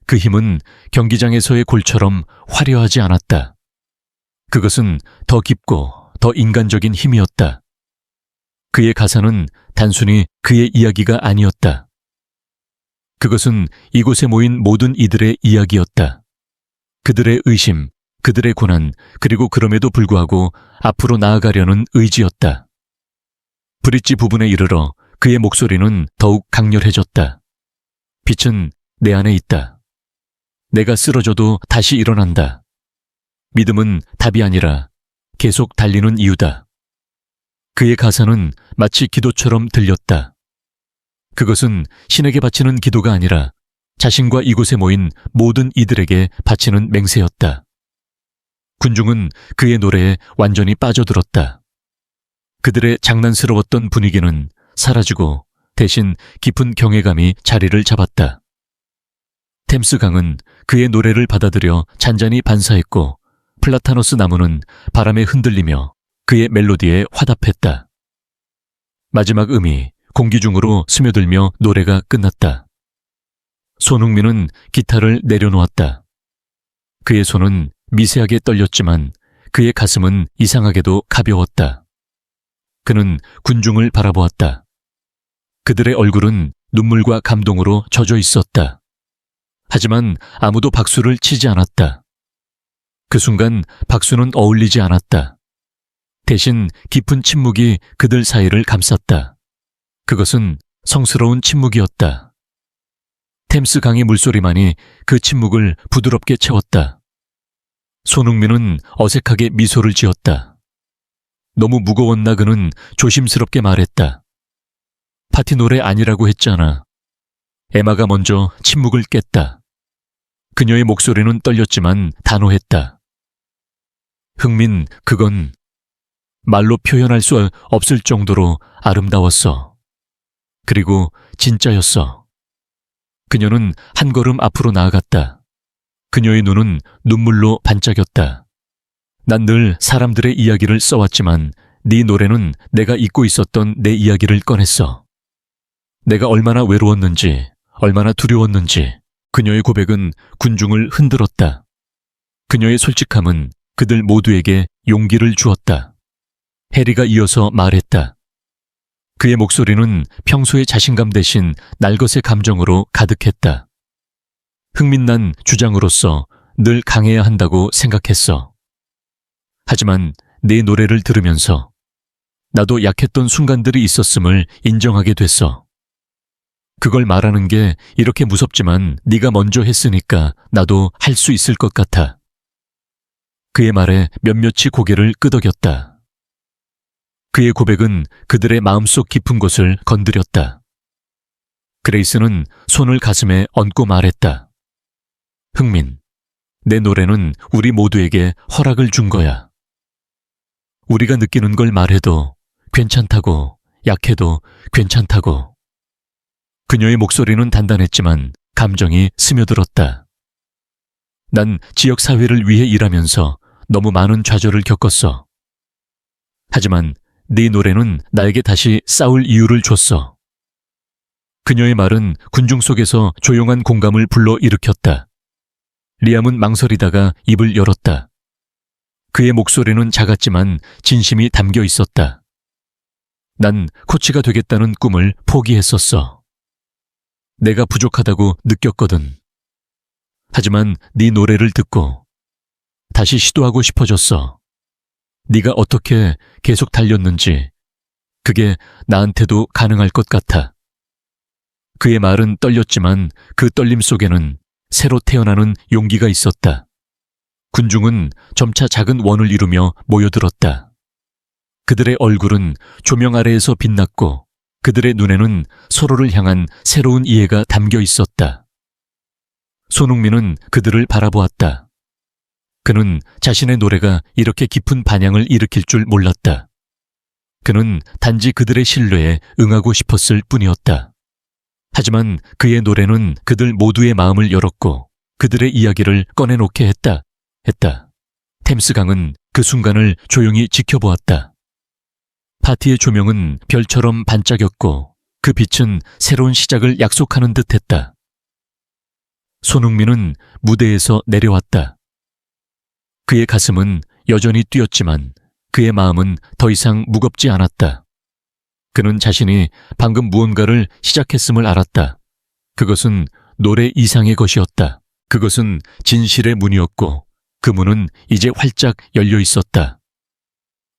S1: 그 힘은 경기장에서의 골처럼 화려하지 않았다. 그것은 더 깊고 더 인간적인 힘이었다. 그의 가사는 단순히 그의 이야기가 아니었다. 그것은 이곳에 모인 모든 이들의 이야기였다. 그들의 의심, 그들의 고난, 그리고 그럼에도 불구하고 앞으로 나아가려는 의지였다. 브릿지 부분에 이르러 그의 목소리는 더욱 강렬해졌다. 빛은 내 안에 있다. 내가 쓰러져도 다시 일어난다. 믿음은 답이 아니라 계속 달리는 이유다. 그의 가사는 마치 기도처럼 들렸다. 그것은 신에게 바치는 기도가 아니라 자신과 이곳에 모인 모든 이들에게 바치는 맹세였다. 군중은 그의 노래에 완전히 빠져들었다. 그들의 장난스러웠던 분위기는 사라지고 대신 깊은 경외감이 자리를 잡았다. 템스강은 그의 노래를 받아들여 잔잔히 반사했고 플라타너스 나무는 바람에 흔들리며 그의 멜로디에 화답했다. 마지막 음이 공기 중으로 스며들며 노래가 끝났다. 손흥민은 기타를 내려놓았다. 그의 손은 미세하게 떨렸지만 그의 가슴은 이상하게도 가벼웠다. 그는 군중을 바라보았다. 그들의 얼굴은 눈물과 감동으로 젖어 있었다. 하지만 아무도 박수를 치지 않았다. 그 순간 박수는 어울리지 않았다. 대신 깊은 침묵이 그들 사이를 감쌌다. 그것은 성스러운 침묵이었다. 템스 강의 물소리만이 그 침묵을 부드럽게 채웠다. 손흥민은 어색하게 미소를 지었다. 너무 무거웠나 그는 조심스럽게 말했다. 파티 노래 아니라고 했잖아. 에마가 먼저 침묵을 깼다. 그녀의 목소리는 떨렸지만 단호했다. 흥민, 그건 말로 표현할 수 없을 정도로 아름다웠어. 그리고 진짜였어. 그녀는 한 걸음 앞으로 나아갔다. 그녀의 눈은 눈물로 반짝였다. 난 늘 사람들의 이야기를 써왔지만 네 노래는 내가 잊고 있었던 내 이야기를 꺼냈어. 내가 얼마나 외로웠는지, 얼마나 두려웠는지. 그녀의 고백은 군중을 흔들었다. 그녀의 솔직함은 그들 모두에게 용기를 주었다. 해리가 이어서 말했다. 그의 목소리는 평소의 자신감 대신 날것의 감정으로 가득했다. 흥민, 난 주장으로서 늘 강해야 한다고 생각했어. 하지만 내 노래를 들으면서 나도 약했던 순간들이 있었음을 인정하게 됐어. 그걸 말하는 게 이렇게 무섭지만 네가 먼저 했으니까 나도 할 수 있을 것 같아. 그의 말에 몇몇이 고개를 끄덕였다. 그의 고백은 그들의 마음속 깊은 곳을 건드렸다. 그레이스는 손을 가슴에 얹고 말했다. 흥민, 내 노래는 우리 모두에게 허락을 준 거야. 우리가 느끼는 걸 말해도 괜찮다고, 약해도 괜찮다고. 그녀의 목소리는 단단했지만 감정이 스며들었다. 난 지역사회를 위해 일하면서 너무 많은 좌절을 겪었어. 하지만 네 노래는 나에게 다시 싸울 이유를 줬어. 그녀의 말은 군중 속에서 조용한 공감을 불러일으켰다. 리암은 망설이다가 입을 열었다. 그의 목소리는 작았지만 진심이 담겨 있었다. 난 코치가 되겠다는 꿈을 포기했었어. 내가 부족하다고 느꼈거든. 하지만 네 노래를 듣고 다시 시도하고 싶어졌어. 네가 어떻게 계속 달렸는지 그게 나한테도 가능할 것 같아. 그의 말은 떨렸지만 그 떨림 속에는 새로 태어나는 용기가 있었다. 군중은 점차 작은 원을 이루며 모여들었다. 그들의 얼굴은 조명 아래에서 빛났고 그들의 눈에는 서로를 향한 새로운 이해가 담겨 있었다. 손흥민은 그들을 바라보았다. 그는 자신의 노래가 이렇게 깊은 반향을 일으킬 줄 몰랐다. 그는 단지 그들의 신뢰에 응하고 싶었을 뿐이었다. 하지만 그의 노래는 그들 모두의 마음을 열었고 그들의 이야기를 꺼내놓게 했다. 템스강은 그 순간을 조용히 지켜보았다. 파티의 조명은 별처럼 반짝였고 그 빛은 새로운 시작을 약속하는 듯했다. 손흥민은 무대에서 내려왔다. 그의 가슴은 여전히 뛰었지만 그의 마음은 더 이상 무겁지 않았다. 그는 자신이 방금 무언가를 시작했음을 알았다. 그것은 노래 이상의 것이었다. 그것은 진실의 문이었고 그 문은 이제 활짝 열려 있었다.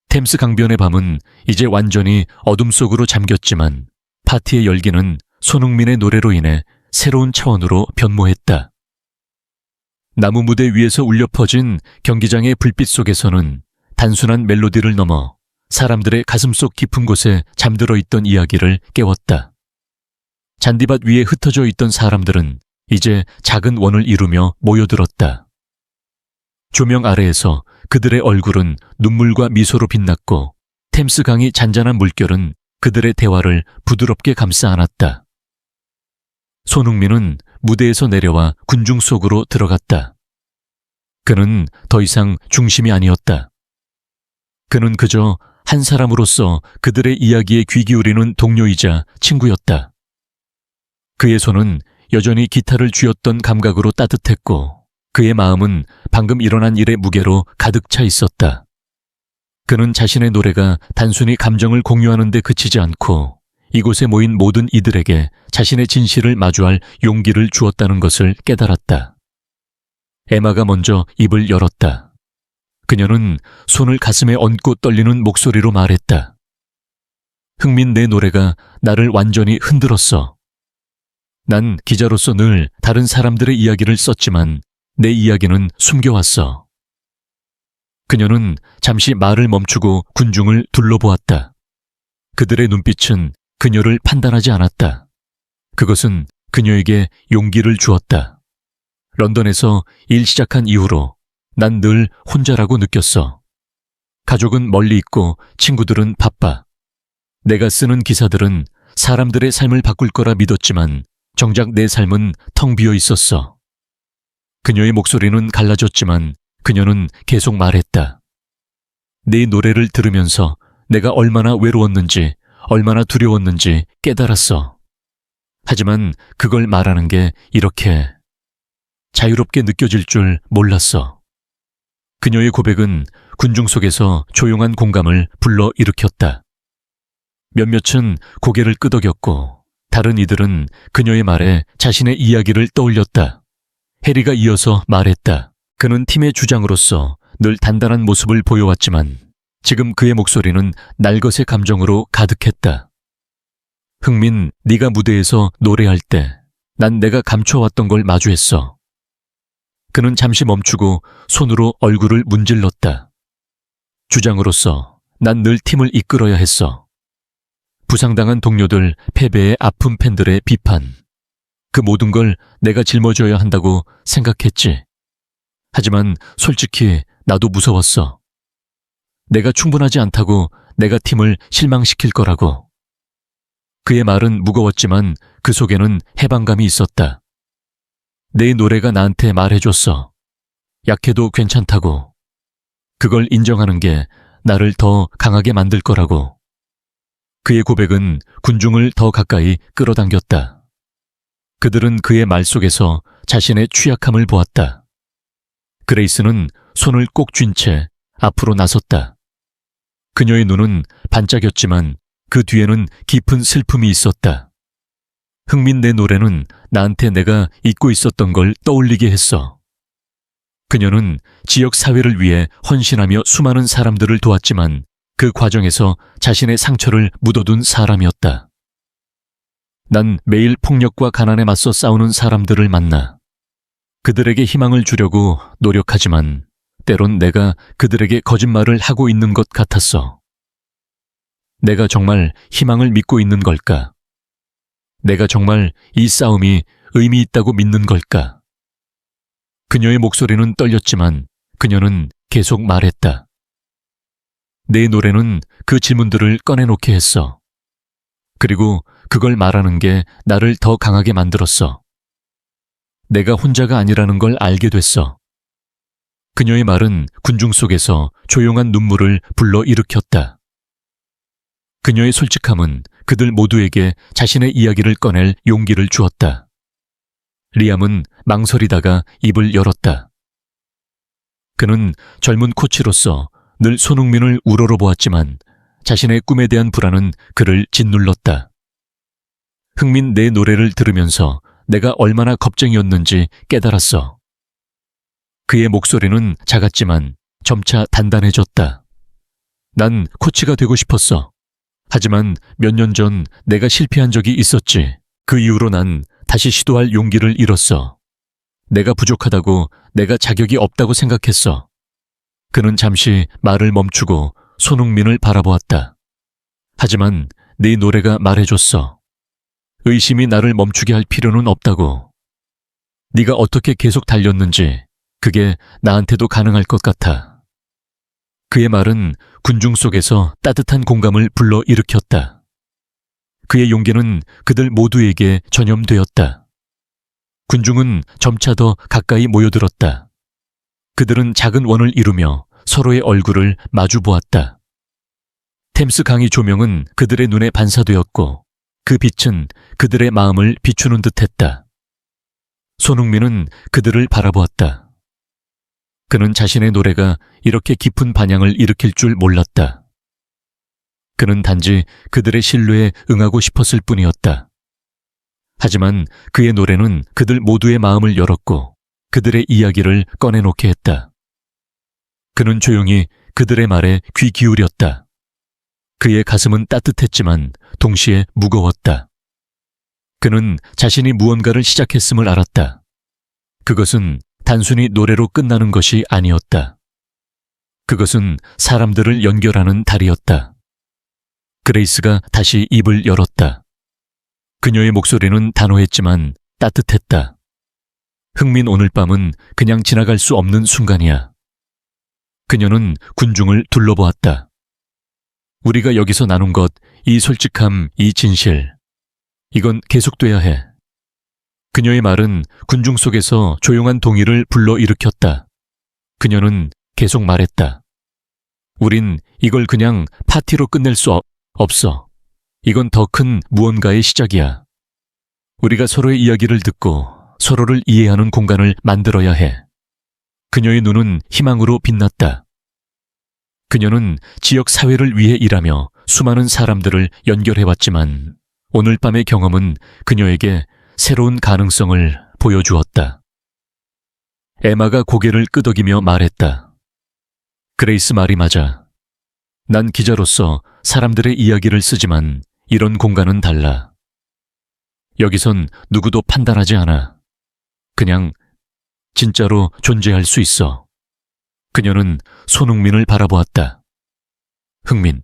S1: 템스 강변의 밤은 이제 완전히 어둠 속으로 잠겼지만 파티의 열기는 손흥민의 노래로 인해 새로운 차원으로 변모했다. 나무 무대 위에서 울려 퍼진 경기장의 불빛 속에서는 단순한 멜로디를 넘어 사람들의 가슴속 깊은 곳에 잠들어 있던 이야기를 깨웠다. 잔디밭 위에 흩어져 있던 사람들은 이제 작은 원을 이루며 모여들었다. 조명 아래에서 그들의 얼굴은 눈물과 미소로 빛났고 템스 강의 잔잔한 물결은 그들의 대화를 부드럽게 감싸 안았다. 손흥민은 무대에서 내려와 군중 속으로 들어갔다. 그는 더 이상 중심이 아니었다. 그는 그저 한 사람으로서 그들의 이야기에 귀 기울이는 동료이자 친구였다. 그의 손은 여전히 기타를 쥐었던 감각으로 따뜻했고 그의 마음은 방금 일어난 일의 무게로 가득 차 있었다. 그는 자신의 노래가 단순히 감정을 공유하는 데 그치지 않고 이곳에 모인 모든 이들에게 자신의 진실을 마주할 용기를 주었다는 것을 깨달았다. 에마가 먼저 입을 열었다. 그녀는 손을 가슴에 얹고 떨리는 목소리로 말했다. 흥민, 내 노래가 나를 완전히 흔들었어. 난 기자로서 늘 다른 사람들의 이야기를 썼지만 내 이야기는 숨겨왔어. 그녀는 잠시 말을 멈추고 군중을 둘러보았다. 그들의 눈빛은 그녀를 판단하지 않았다. 그것은 그녀에게 용기를 주었다. 런던에서 일 시작한 이후로 난 늘 혼자라고 느꼈어. 가족은 멀리 있고 친구들은 바빠. 내가 쓰는 기사들은 사람들의 삶을 바꿀 거라 믿었지만 정작 내 삶은 텅 비어 있었어. 그녀의 목소리는 갈라졌지만 그녀는 계속 말했다. 네 노래를 들으면서 내가 얼마나 외로웠는지, 얼마나 두려웠는지 깨달았어. 하지만 그걸 말하는 게 이렇게 자유롭게 느껴질 줄 몰랐어. 그녀의 고백은 군중 속에서 조용한 공감을 불러일으켰다. 몇몇은 고개를 끄덕였고 다른 이들은 그녀의 말에 자신의 이야기를 떠올렸다. 해리가 이어서 말했다. 그는 팀의 주장으로서 늘 단단한 모습을 보여왔지만 지금 그의 목소리는 날것의 감정으로 가득했다. 흥민, 네가 무대에서 노래할 때 난 내가 감춰왔던 걸 마주했어. 그는 잠시 멈추고 손으로 얼굴을 문질렀다. 주장으로서 난 늘 팀을 이끌어야 했어. 부상당한 동료들, 패배의 아픈 팬들의 비판. 그 모든 걸 내가 짊어져야 한다고 생각했지. 하지만 솔직히 나도 무서웠어. 내가 충분하지 않다고 내가 팀을 실망시킬 거라고. 그의 말은 무거웠지만 그 속에는 해방감이 있었다. 내 노래가 나한테 말해줬어. 약해도 괜찮다고. 그걸 인정하는 게 나를 더 강하게 만들 거라고. 그의 고백은 군중을 더 가까이 끌어당겼다. 그들은 그의 말 속에서 자신의 취약함을 보았다. 그레이스는 손을 꼭 쥔 채 앞으로 나섰다. 그녀의 눈은 반짝였지만 그 뒤에는 깊은 슬픔이 있었다. 흥민, 내 노래는 나한테 내가 잊고 있었던 걸 떠올리게 했어. 그녀는 지역 사회를 위해 헌신하며 수많은 사람들을 도왔지만 그 과정에서 자신의 상처를 묻어둔 사람이었다. 난 매일 폭력과 가난에 맞서 싸우는 사람들을 만나 그들에게 희망을 주려고 노력하지만 때론 내가 그들에게 거짓말을 하고 있는 것 같았어. 내가 정말 희망을 믿고 있는 걸까? 내가 정말 이 싸움이 의미 있다고 믿는 걸까? 그녀의 목소리는 떨렸지만 그녀는 계속 말했다. 내 노래는 그 질문들을 꺼내놓게 했어. 그리고 그걸 말하는 게 나를 더 강하게 만들었어. 내가 혼자가 아니라는 걸 알게 됐어. 그녀의 말은 군중 속에서 조용한 눈물을 불러일으켰다. 그녀의 솔직함은 그들 모두에게 자신의 이야기를 꺼낼 용기를 주었다. 리암은 망설이다가 입을 열었다. 그는 젊은 코치로서 늘 손흥민을 우러러 보았지만 자신의 꿈에 대한 불안은 그를 짓눌렀다. 흥민, 내 노래를 들으면서 내가 얼마나 겁쟁이였는지 깨달았어. 그의 목소리는 작았지만 점차 단단해졌다. 난 코치가 되고 싶었어. 하지만 몇 년 전 내가 실패한 적이 있었지. 그 이후로 난 다시 시도할 용기를 잃었어. 내가 부족하다고, 내가 자격이 없다고 생각했어. 그는 잠시 말을 멈추고 손흥민을 바라보았다. 하지만 네 노래가 말해줬어. 의심이 나를 멈추게 할 필요는 없다고. 네가 어떻게 계속 달렸는지 그게 나한테도 가능할 것 같아. 그의 말은 군중 속에서 따뜻한 공감을 불러일으켰다. 그의 용기는 그들 모두에게 전염되었다. 군중은 점차 더 가까이 모여들었다. 그들은 작은 원을 이루며 서로의 얼굴을 마주 보았다. 템스 강의 조명은 그들의 눈에 반사되었고 그 빛은 그들의 마음을 비추는 듯했다. 손흥민은 그들을 바라보았다. 그는 자신의 노래가 이렇게 깊은 반향을 일으킬 줄 몰랐다. 그는 단지 그들의 신뢰에 응하고 싶었을 뿐이었다. 하지만 그의 노래는 그들 모두의 마음을 열었고 그들의 이야기를 꺼내놓게 했다. 그는 조용히 그들의 말에 귀 기울였다. 그의 가슴은 따뜻했지만 동시에 무거웠다. 그는 자신이 무언가를 시작했음을 알았다. 그것은 단순히 노래로 끝나는 것이 아니었다. 그것은 사람들을 연결하는 다리였다. 그레이스가 다시 입을 열었다. 그녀의 목소리는 단호했지만 따뜻했다. 흥민, 오늘 밤은 그냥 지나갈 수 없는 순간이야. 그녀는 군중을 둘러보았다. 우리가 여기서 나눈 것, 이 솔직함, 이 진실, 이건 계속돼야 해. 그녀의 말은 군중 속에서 조용한 동의를 불러일으켰다. 그녀는 계속 말했다. 우린 이걸 그냥 파티로 끝낼 수 없어. 이건 더 큰 무언가의 시작이야. 우리가 서로의 이야기를 듣고 서로를 이해하는 공간을 만들어야 해. 그녀의 눈은 희망으로 빛났다. 그녀는 지역 사회를 위해 일하며 수많은 사람들을 연결해왔지만 오늘 밤의 경험은 그녀에게 새로운 가능성을 보여주었다. 에마가 고개를 끄덕이며 말했다. 그레이스 말이 맞아. 난 기자로서 사람들의 이야기를 쓰지만 이런 공간은 달라. 여기선 누구도 판단하지 않아. 그냥 진짜로 존재할 수 있어. 그녀는 손흥민을 바라보았다. 흥민,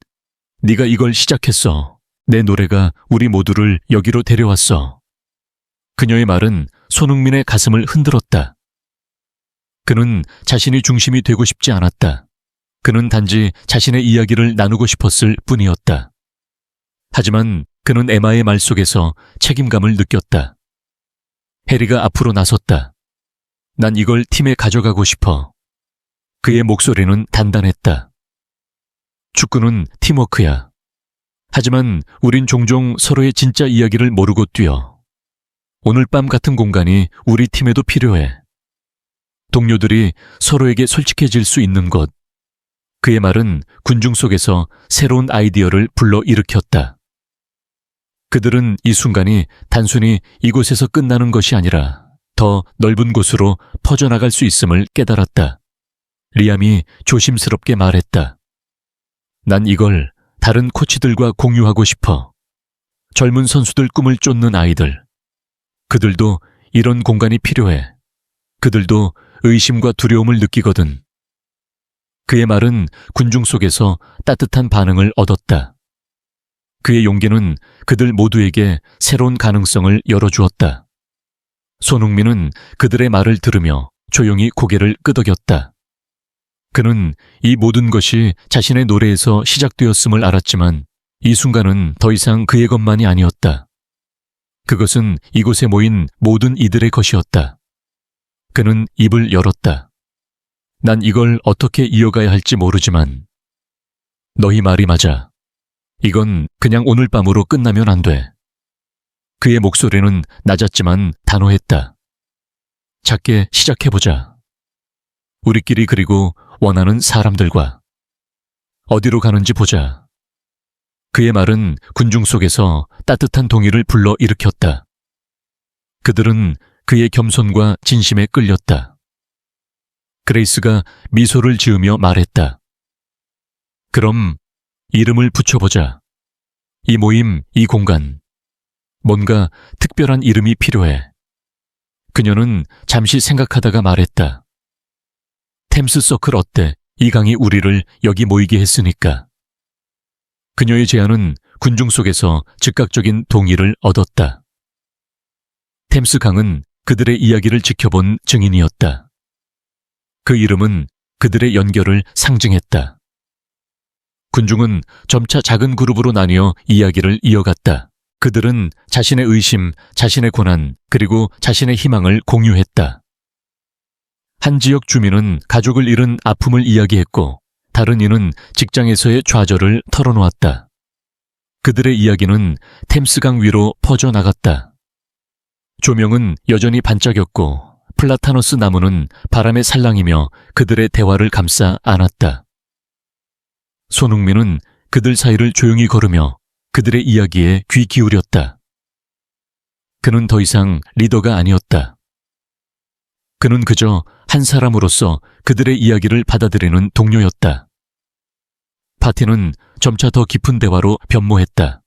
S1: 네가 이걸 시작했어. 내 노래가 우리 모두를 여기로 데려왔어. 그녀의 말은 손흥민의 가슴을 흔들었다. 그는 자신이 중심이 되고 싶지 않았다. 그는 단지 자신의 이야기를 나누고 싶었을 뿐이었다. 하지만 그는 에마의 말 속에서 책임감을 느꼈다. 해리가 앞으로 나섰다. 난 이걸 팀에 가져가고 싶어. 그의 목소리는 단단했다. 축구는 팀워크야. 하지만 우린 종종 서로의 진짜 이야기를 모르고 뛰어. 오늘 밤 같은 공간이 우리 팀에도 필요해. 동료들이 서로에게 솔직해질 수 있는 곳. 그의 말은 군중 속에서 새로운 아이디어를 불러일으켰다. 그들은 이 순간이 단순히 이곳에서 끝나는 것이 아니라 더 넓은 곳으로 퍼져나갈 수 있음을 깨달았다. 리암이 조심스럽게 말했다. 난 이걸 다른 코치들과 공유하고 싶어. 젊은 선수들 꿈을 쫓는 아이들. 그들도 이런 공간이 필요해. 그들도 의심과 두려움을 느끼거든. 그의 말은 군중 속에서 따뜻한 반응을 얻었다. 그의 용기는 그들 모두에게 새로운 가능성을 열어주었다. 손흥민은 그들의 말을 들으며 조용히 고개를 끄덕였다. 그는 이 모든 것이 자신의 노래에서 시작되었음을 알았지만 이 순간은 더 이상 그의 것만이 아니었다. 그것은 이곳에 모인 모든 이들의 것이었다. 그는 입을 열었다. 난 이걸 어떻게 이어가야 할지 모르지만 너희 말이 맞아. 이건 그냥 오늘 밤으로 끝나면 안 돼. 그의 목소리는 낮았지만 단호했다. 작게 시작해보자. 우리끼리 그리고 원하는 사람들과 어디로 가는지 보자. 그의 말은 군중 속에서 따뜻한 동의를 불러일으켰다. 그들은 그의 겸손과 진심에 끌렸다. 그레이스가 미소를 지으며 말했다. 그럼 이름을 붙여보자. 이 모임, 이 공간. 뭔가 특별한 이름이 필요해. 그녀는 잠시 생각하다가 말했다. 템스 서클 어때? 이 강이 우리를 여기 모이게 했으니까. 그녀의 제안은 군중 속에서 즉각적인 동의를 얻었다. 템스 강은 그들의 이야기를 지켜본 증인이었다. 그 이름은 그들의 연결을 상징했다. 군중은 점차 작은 그룹으로 나뉘어 이야기를 이어갔다. 그들은 자신의 의심, 자신의 고난, 그리고 자신의 희망을 공유했다. 한 지역 주민은 가족을 잃은 아픔을 이야기했고, 다른 이는 직장에서의 좌절을 털어놓았다. 그들의 이야기는 템스강 위로 퍼져나갔다. 조명은 여전히 반짝였고, 플라타너스 나무는 바람에 살랑이며 그들의 대화를 감싸 안았다. 손흥민은 그들 사이를 조용히 걸으며 그들의 이야기에 귀 기울였다. 그는 더 이상 리더가 아니었다. 그는 그저 한 사람으로서 그들의 이야기를 받아들이는 동료였다. 파티는 점차 더 깊은 대화로 변모했다.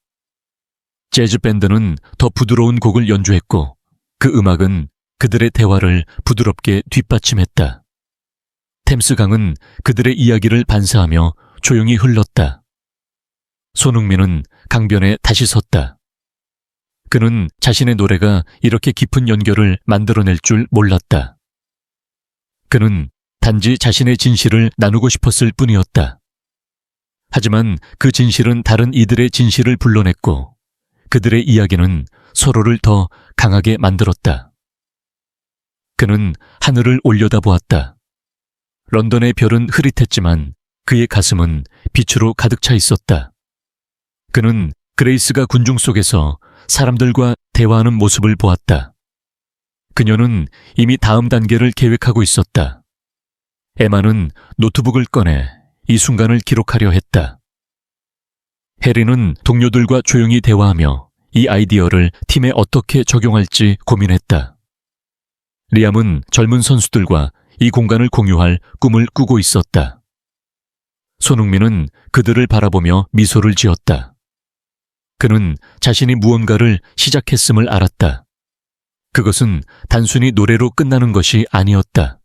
S1: 재즈 밴드는 더 부드러운 곡을 연주했고, 그 음악은 그들의 대화를 부드럽게 뒷받침했다. 템스 강은 그들의 이야기를 반사하며 조용히 흘렀다. 손흥민은 강변에 다시 섰다. 그는 자신의 노래가 이렇게 깊은 연결을 만들어낼 줄 몰랐다. 그는 단지 자신의 진실을 나누고 싶었을 뿐이었다. 하지만 그 진실은 다른 이들의 진실을 불러냈고, 그들의 이야기는 서로를 더 강하게 만들었다. 그는 하늘을 올려다보았다. 런던의 별은 흐릿했지만 그의 가슴은 빛으로 가득 차 있었다. 그는 그레이스가 군중 속에서 사람들과 대화하는 모습을 보았다. 그녀는 이미 다음 단계를 계획하고 있었다. 에마는 노트북을 꺼내 이 순간을 기록하려 했다. 해리는 동료들과 조용히 대화하며 이 아이디어를 팀에 어떻게 적용할지 고민했다. 리암은 젊은 선수들과 이 공간을 공유할 꿈을 꾸고 있었다. 손흥민은 그들을 바라보며 미소를 지었다. 그는 자신이 무언가를 시작했음을 알았다. 그것은 단순히 노래로 끝나는 것이 아니었다.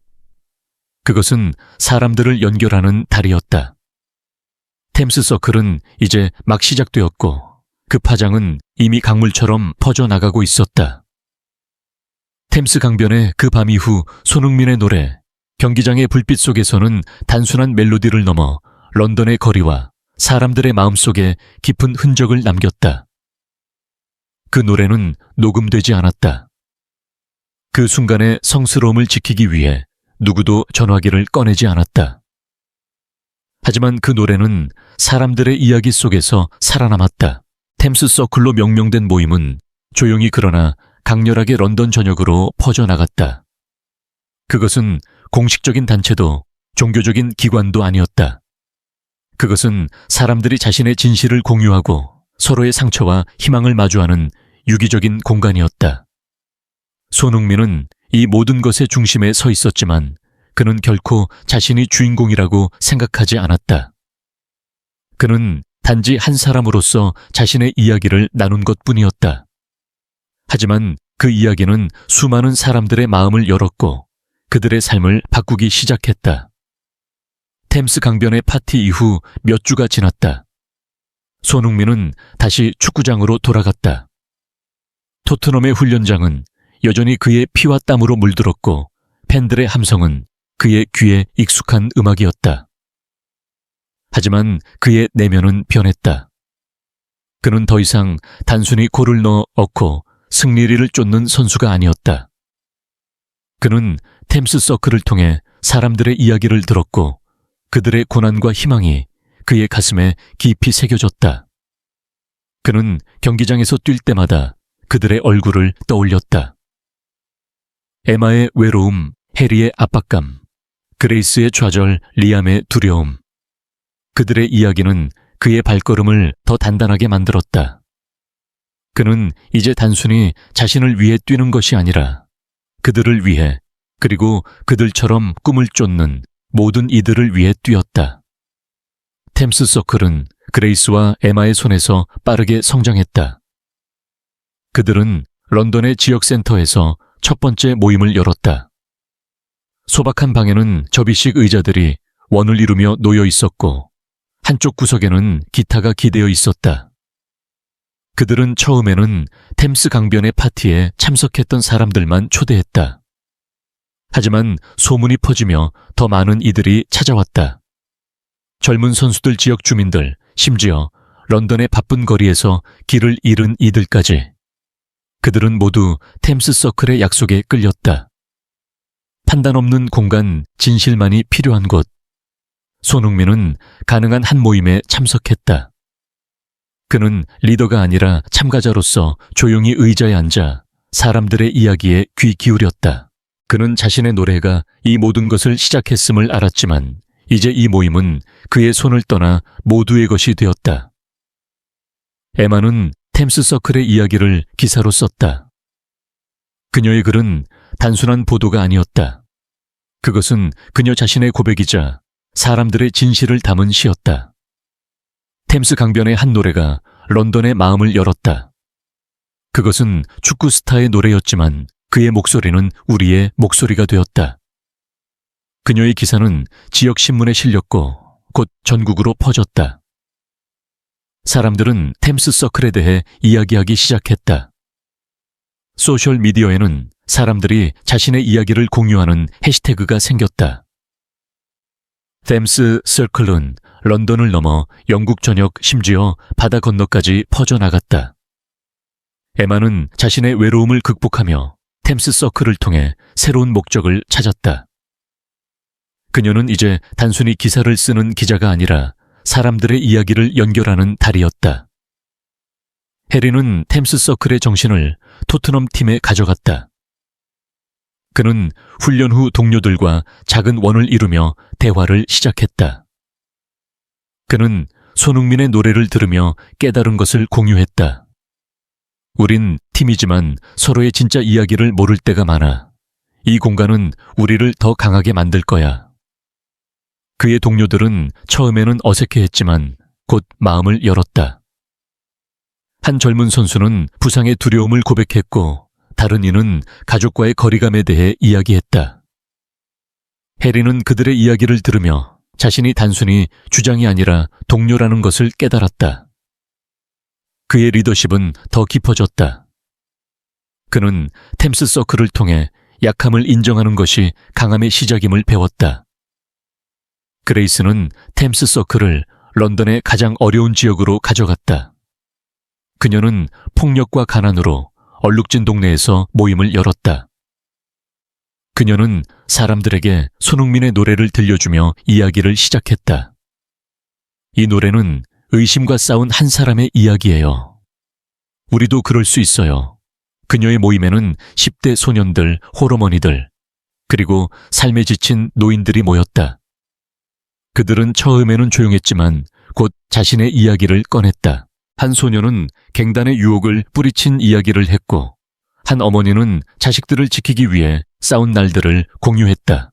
S1: 그것은 사람들을 연결하는 다리였다. 템스 서클은 이제 막 시작되었고, 그 파장은 이미 강물처럼 퍼져나가고 있었다. 템스 강변의 그 밤 이후 손흥민의 노래, 경기장의 불빛 속에서는 단순한 멜로디를 넘어 런던의 거리와 사람들의 마음속에 깊은 흔적을 남겼다. 그 노래는 녹음되지 않았다. 그 순간의 성스러움을 지키기 위해 누구도 전화기를 꺼내지 않았다. 하지만 그 노래는 사람들의 이야기 속에서 살아남았다. 템스 서클로 명명된 모임은 조용히 그러나 강렬하게 런던 전역으로 퍼져나갔다. 그것은 공식적인 단체도 종교적인 기관도 아니었다. 그것은 사람들이 자신의 진실을 공유하고 서로의 상처와 희망을 마주하는 유기적인 공간이었다. 손흥민은 이 모든 것의 중심에 서 있었지만 그는 결코 자신이 주인공이라고 생각하지 않았다. 그는 단지 한 사람으로서 자신의 이야기를 나눈 것뿐이었다. 하지만 그 이야기는 수많은 사람들의 마음을 열었고 그들의 삶을 바꾸기 시작했다. 템스 강변의 파티 이후 몇 주가 지났다. 손흥민은 다시 축구장으로 돌아갔다. 토트넘의 훈련장은 여전히 그의 피와 땀으로 물들었고 팬들의 함성은 그의 귀에 익숙한 음악이었다. 하지만 그의 내면은 변했다. 그는 더 이상 단순히 골을 넣어 얻고 승리를 쫓는 선수가 아니었다. 그는 템스 서클을 통해 사람들의 이야기를 들었고 그들의 고난과 희망이 그의 가슴에 깊이 새겨졌다. 그는 경기장에서 뛸 때마다 그들의 얼굴을 떠올렸다. 에마의 외로움, 해리의 압박감, 그레이스의 좌절, 리암의 두려움. 그들의 이야기는 그의 발걸음을 더 단단하게 만들었다. 그는 이제 단순히 자신을 위해 뛰는 것이 아니라 그들을 위해 그리고 그들처럼 꿈을 쫓는 모든 이들을 위해 뛰었다. 템스 서클은 그레이스와 에마의 손에서 빠르게 성장했다. 그들은 런던의 지역센터에서 첫 번째 모임을 열었다. 소박한 방에는 접이식 의자들이 원을 이루며 놓여 있었고 한쪽 구석에는 기타가 기대어 있었다. 그들은 처음에는 템스 강변의 파티에 참석했던 사람들만 초대했다. 하지만 소문이 퍼지며 더 많은 이들이 찾아왔다. 젊은 선수들, 지역 주민들, 심지어 런던의 바쁜 거리에서 길을 잃은 이들까지. 그들은 모두 템스 서클의 약속에 끌렸다. 판단 없는 공간, 진실만이 필요한 곳. 손흥민은 가능한 한 모임에 참석했다. 그는 리더가 아니라 참가자로서 조용히 의자에 앉아 사람들의 이야기에 귀 기울였다. 그는 자신의 노래가 이 모든 것을 시작했음을 알았지만 이제 이 모임은 그의 손을 떠나 모두의 것이 되었다. 에마는 템스 서클의 이야기를 기사로 썼다. 그녀의 글은 단순한 보도가 아니었다. 그것은 그녀 자신의 고백이자 사람들의 진실을 담은 시였다. 템스 강변의 한 노래가 런던의 마음을 열었다. 그것은 축구 스타의 노래였지만 그의 목소리는 우리의 목소리가 되었다. 그녀의 기사는 지역 신문에 실렸고 곧 전국으로 퍼졌다. 사람들은 템스 서클에 대해 이야기하기 시작했다. 소셜 미디어에는 사람들이 자신의 이야기를 공유하는 해시태그가 생겼다. 템스 서클은 런던을 넘어 영국 전역, 심지어 바다 건너까지 퍼져나갔다. 에마는 자신의 외로움을 극복하며 템스 서클을 통해 새로운 목적을 찾았다. 그녀는 이제 단순히 기사를 쓰는 기자가 아니라 사람들의 이야기를 연결하는 달이었다. 해리는 템스 서클의 정신을 토트넘 팀에 가져갔다. 그는 훈련 후 동료들과 작은 원을 이루며 대화를 시작했다. 그는 손흥민의 노래를 들으며 깨달은 것을 공유했다. 우린 팀이지만 서로의 진짜 이야기를 모를 때가 많아. 이 공간은 우리를 더 강하게 만들 거야. 그의 동료들은 처음에는 어색해했지만 곧 마음을 열었다. 한 젊은 선수는 부상의 두려움을 고백했고 다른 이는 가족과의 거리감에 대해 이야기했다. 해리는 그들의 이야기를 들으며 자신이 단순히 주장이 아니라 동료라는 것을 깨달았다. 그의 리더십은 더 깊어졌다. 그는 템스 서클을 통해 약함을 인정하는 것이 강함의 시작임을 배웠다. 그레이스는 템스 서클을 런던의 가장 어려운 지역으로 가져갔다. 그녀는 폭력과 가난으로 얼룩진 동네에서 모임을 열었다. 그녀는 사람들에게 손흥민의 노래를 들려주며 이야기를 시작했다. 이 노래는 의심과 싸운 한 사람의 이야기예요. 우리도 그럴 수 있어요. 그녀의 모임에는 10대 소년들, 호러머니들, 그리고 삶에 지친 노인들이 모였다. 그들은 처음에는 조용했지만 곧 자신의 이야기를 꺼냈다. 한 소녀는 갱단의 유혹을 뿌리친 이야기를 했고 한 어머니는 자식들을 지키기 위해 싸운 날들을 공유했다.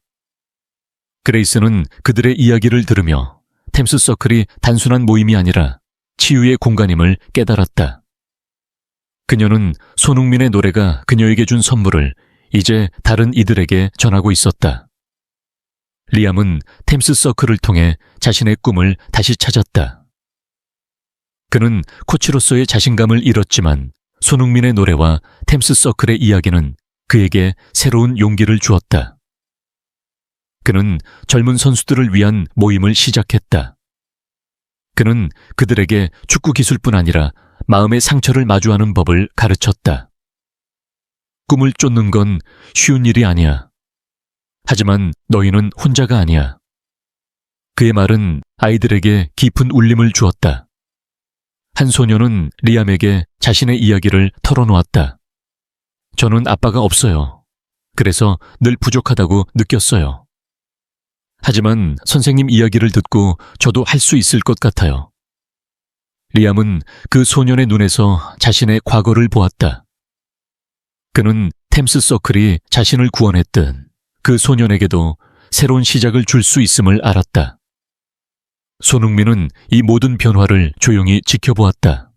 S1: 그레이스는 그들의 이야기를 들으며 템스 서클이 단순한 모임이 아니라 치유의 공간임을 깨달았다. 그녀는 손흥민의 노래가 그녀에게 준 선물을 이제 다른 이들에게 전하고 있었다. 리암은 템스 서클을 통해 자신의 꿈을 다시 찾았다. 그는 코치로서의 자신감을 잃었지만 손흥민의 노래와 템스 서클의 이야기는 그에게 새로운 용기를 주었다. 그는 젊은 선수들을 위한 모임을 시작했다. 그는 그들에게 축구 기술뿐 아니라 마음의 상처를 마주하는 법을 가르쳤다. 꿈을 쫓는 건 쉬운 일이 아니야. 하지만 너희는 혼자가 아니야. 그의 말은 아이들에게 깊은 울림을 주었다. 한 소녀는 리암에게 자신의 이야기를 털어놓았다. 저는 아빠가 없어요. 그래서 늘 부족하다고 느꼈어요. 하지만 선생님 이야기를 듣고 저도 할 수 있을 것 같아요. 리암은 그 소년의 눈에서 자신의 과거를 보았다. 그는 템스 서클이 자신을 구원했듯 그 소년에게도 새로운 시작을 줄 수 있음을 알았다. 손흥민은 이 모든 변화를 조용히 지켜보았다.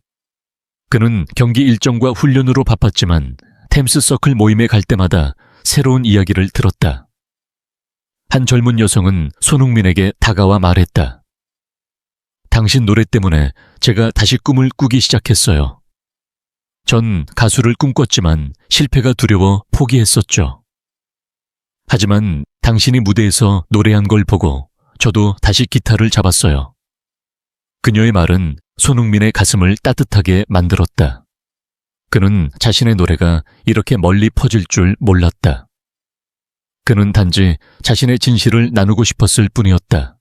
S1: 그는 경기 일정과 훈련으로 바빴지만 템스 서클 모임에 갈 때마다 새로운 이야기를 들었다. 한 젊은 여성은 손흥민에게 다가와 말했다. 당신 노래 때문에 제가 다시 꿈을 꾸기 시작했어요. 전 가수를 꿈꿨지만 실패가 두려워 포기했었죠. 하지만 당신이 무대에서 노래한 걸 보고 저도 다시 기타를 잡았어요. 그녀의 말은 손흥민의 가슴을 따뜻하게 만들었다. 그는 자신의 노래가 이렇게 멀리 퍼질 줄 몰랐다. 그는 단지 자신의 진실을 나누고 싶었을 뿐이었다.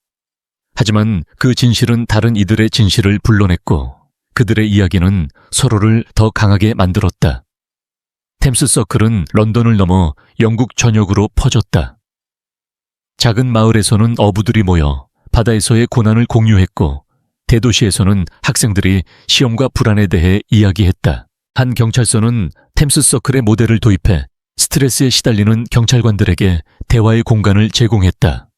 S1: 하지만 그 진실은 다른 이들의 진실을 불러냈고 그들의 이야기는 서로를 더 강하게 만들었다. 템스 서클은 런던을 넘어 영국 전역으로 퍼졌다. 작은 마을에서는 어부들이 모여 바다에서의 고난을 공유했고 대도시에서는 학생들이 시험과 불안에 대해 이야기했다. 한 경찰서는 템스 서클의 모델을 도입해 스트레스에 시달리는 경찰관들에게 대화의 공간을 제공했다.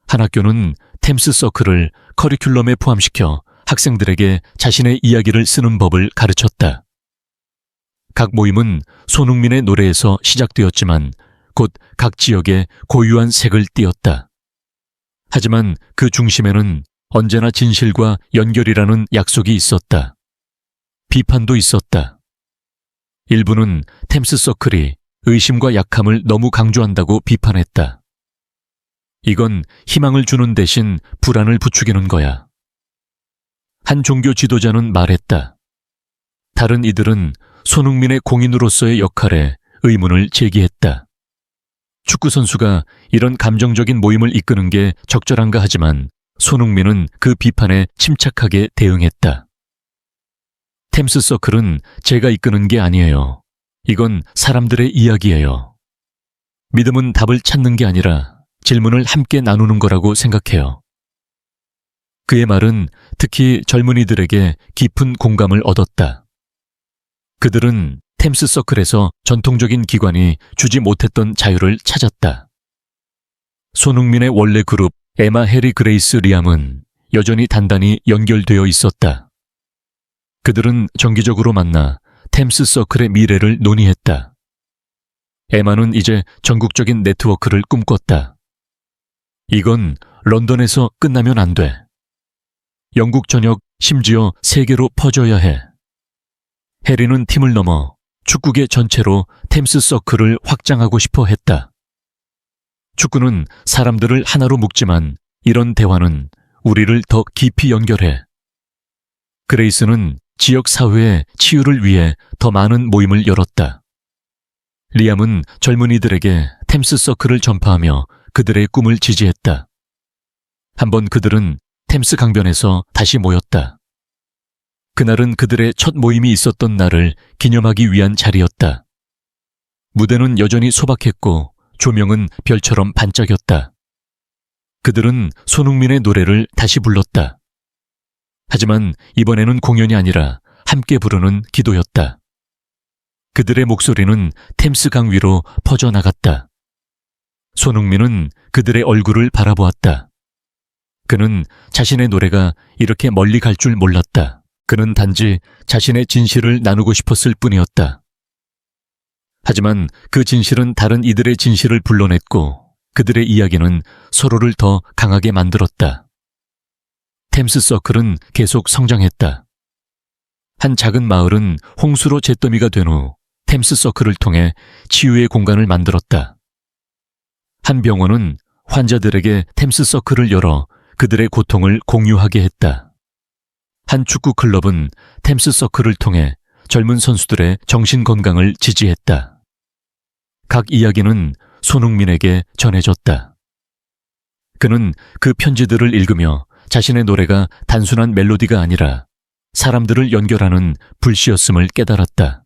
S1: 한 학교는 템스 서클을 커리큘럼에 포함시켜 학생들에게 자신의 이야기를 쓰는 법을 가르쳤다. 각 모임은 손흥민의 노래에서 시작되었지만 곧 각 지역에 고유한 색을 띠었다. 하지만 그 중심에는 언제나 진실과 연결이라는 약속이 있었다. 비판도 있었다. 일부는 템스 서클이 의심과 약함을 너무 강조한다고 비판했다. 이건 희망을 주는 대신 불안을 부추기는 거야. 한 종교 지도자는 말했다. 다른 이들은 손흥민의 공인으로서의 역할에 의문을 제기했다. 축구선수가 이런 감정적인 모임을 이끄는 게 적절한가 하지만 손흥민은 그 비판에 침착하게 대응했다. 템스 서클은 제가 이끄는 게 아니에요. 이건 사람들의 이야기예요. 믿음은 답을 찾는 게 아니라 질문을 함께 나누는 거라고 생각해요. 그의 말은 특히 젊은이들에게 깊은 공감을 얻었다. 그들은 템스 서클에서 전통적인 기관이 주지 못했던 자유를 찾았다. 손흥민의 원래 그룹 에마 해리 그레이스 리암은 여전히 단단히 연결되어 있었다. 그들은 정기적으로 만나 템스 서클의 미래를 논의했다. 에마는 이제 전국적인 네트워크를 꿈꿨다. 이건 런던에서 끝나면 안 돼. 영국 전역, 심지어 세계로 퍼져야 해. 해리는 팀을 넘어 축구계 전체로 템스 서클을 확장하고 싶어 했다. 축구는 사람들을 하나로 묶지만 이런 대화는 우리를 더 깊이 연결해. 그레이스는 지역 사회의 치유를 위해 더 많은 모임을 열었다. 리암은 젊은이들에게 템스 서클을 전파하며 그들의 꿈을 지지했다. 한번 그들은 템스 강변에서 다시 모였다. 그날은 그들의 첫 모임이 있었던 날을 기념하기 위한 자리였다. 무대는 여전히 소박했고 조명은 별처럼 반짝였다. 그들은 손흥민의 노래를 다시 불렀다. 하지만 이번에는 공연이 아니라 함께 부르는 기도였다. 그들의 목소리는 템스 강 위로 퍼져나갔다. 손흥민은 그들의 얼굴을 바라보았다. 그는 자신의 노래가 이렇게 멀리 갈 줄 몰랐다. 그는 단지 자신의 진실을 나누고 싶었을 뿐이었다. 하지만 그 진실은 다른 이들의 진실을 불러냈고 그들의 이야기는 서로를 더 강하게 만들었다. 템스 서클은 계속 성장했다. 한 작은 마을은 홍수로 잿더미가 된 후 템스 서클을 통해 치유의 공간을 만들었다. 한 병원은 환자들에게 템스 서클을 열어 그들의 고통을 공유하게 했다. 한 축구 클럽은 템스 서클을 통해 젊은 선수들의 정신 건강을 지지했다. 각 이야기는 손흥민에게 전해졌다. 그는 그 편지들을 읽으며 자신의 노래가 단순한 멜로디가 아니라 사람들을 연결하는 불씨였음을 깨달았다.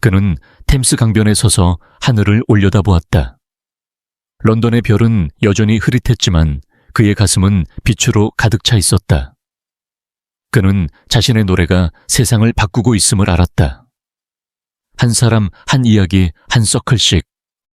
S1: 그는 템스 강변에 서서 하늘을 올려다보았다. 런던의 별은 여전히 흐릿했지만 그의 가슴은 빛으로 가득 차 있었다. 그는 자신의 노래가 세상을 바꾸고 있음을 알았다. 한 사람, 한 이야기, 한 서클씩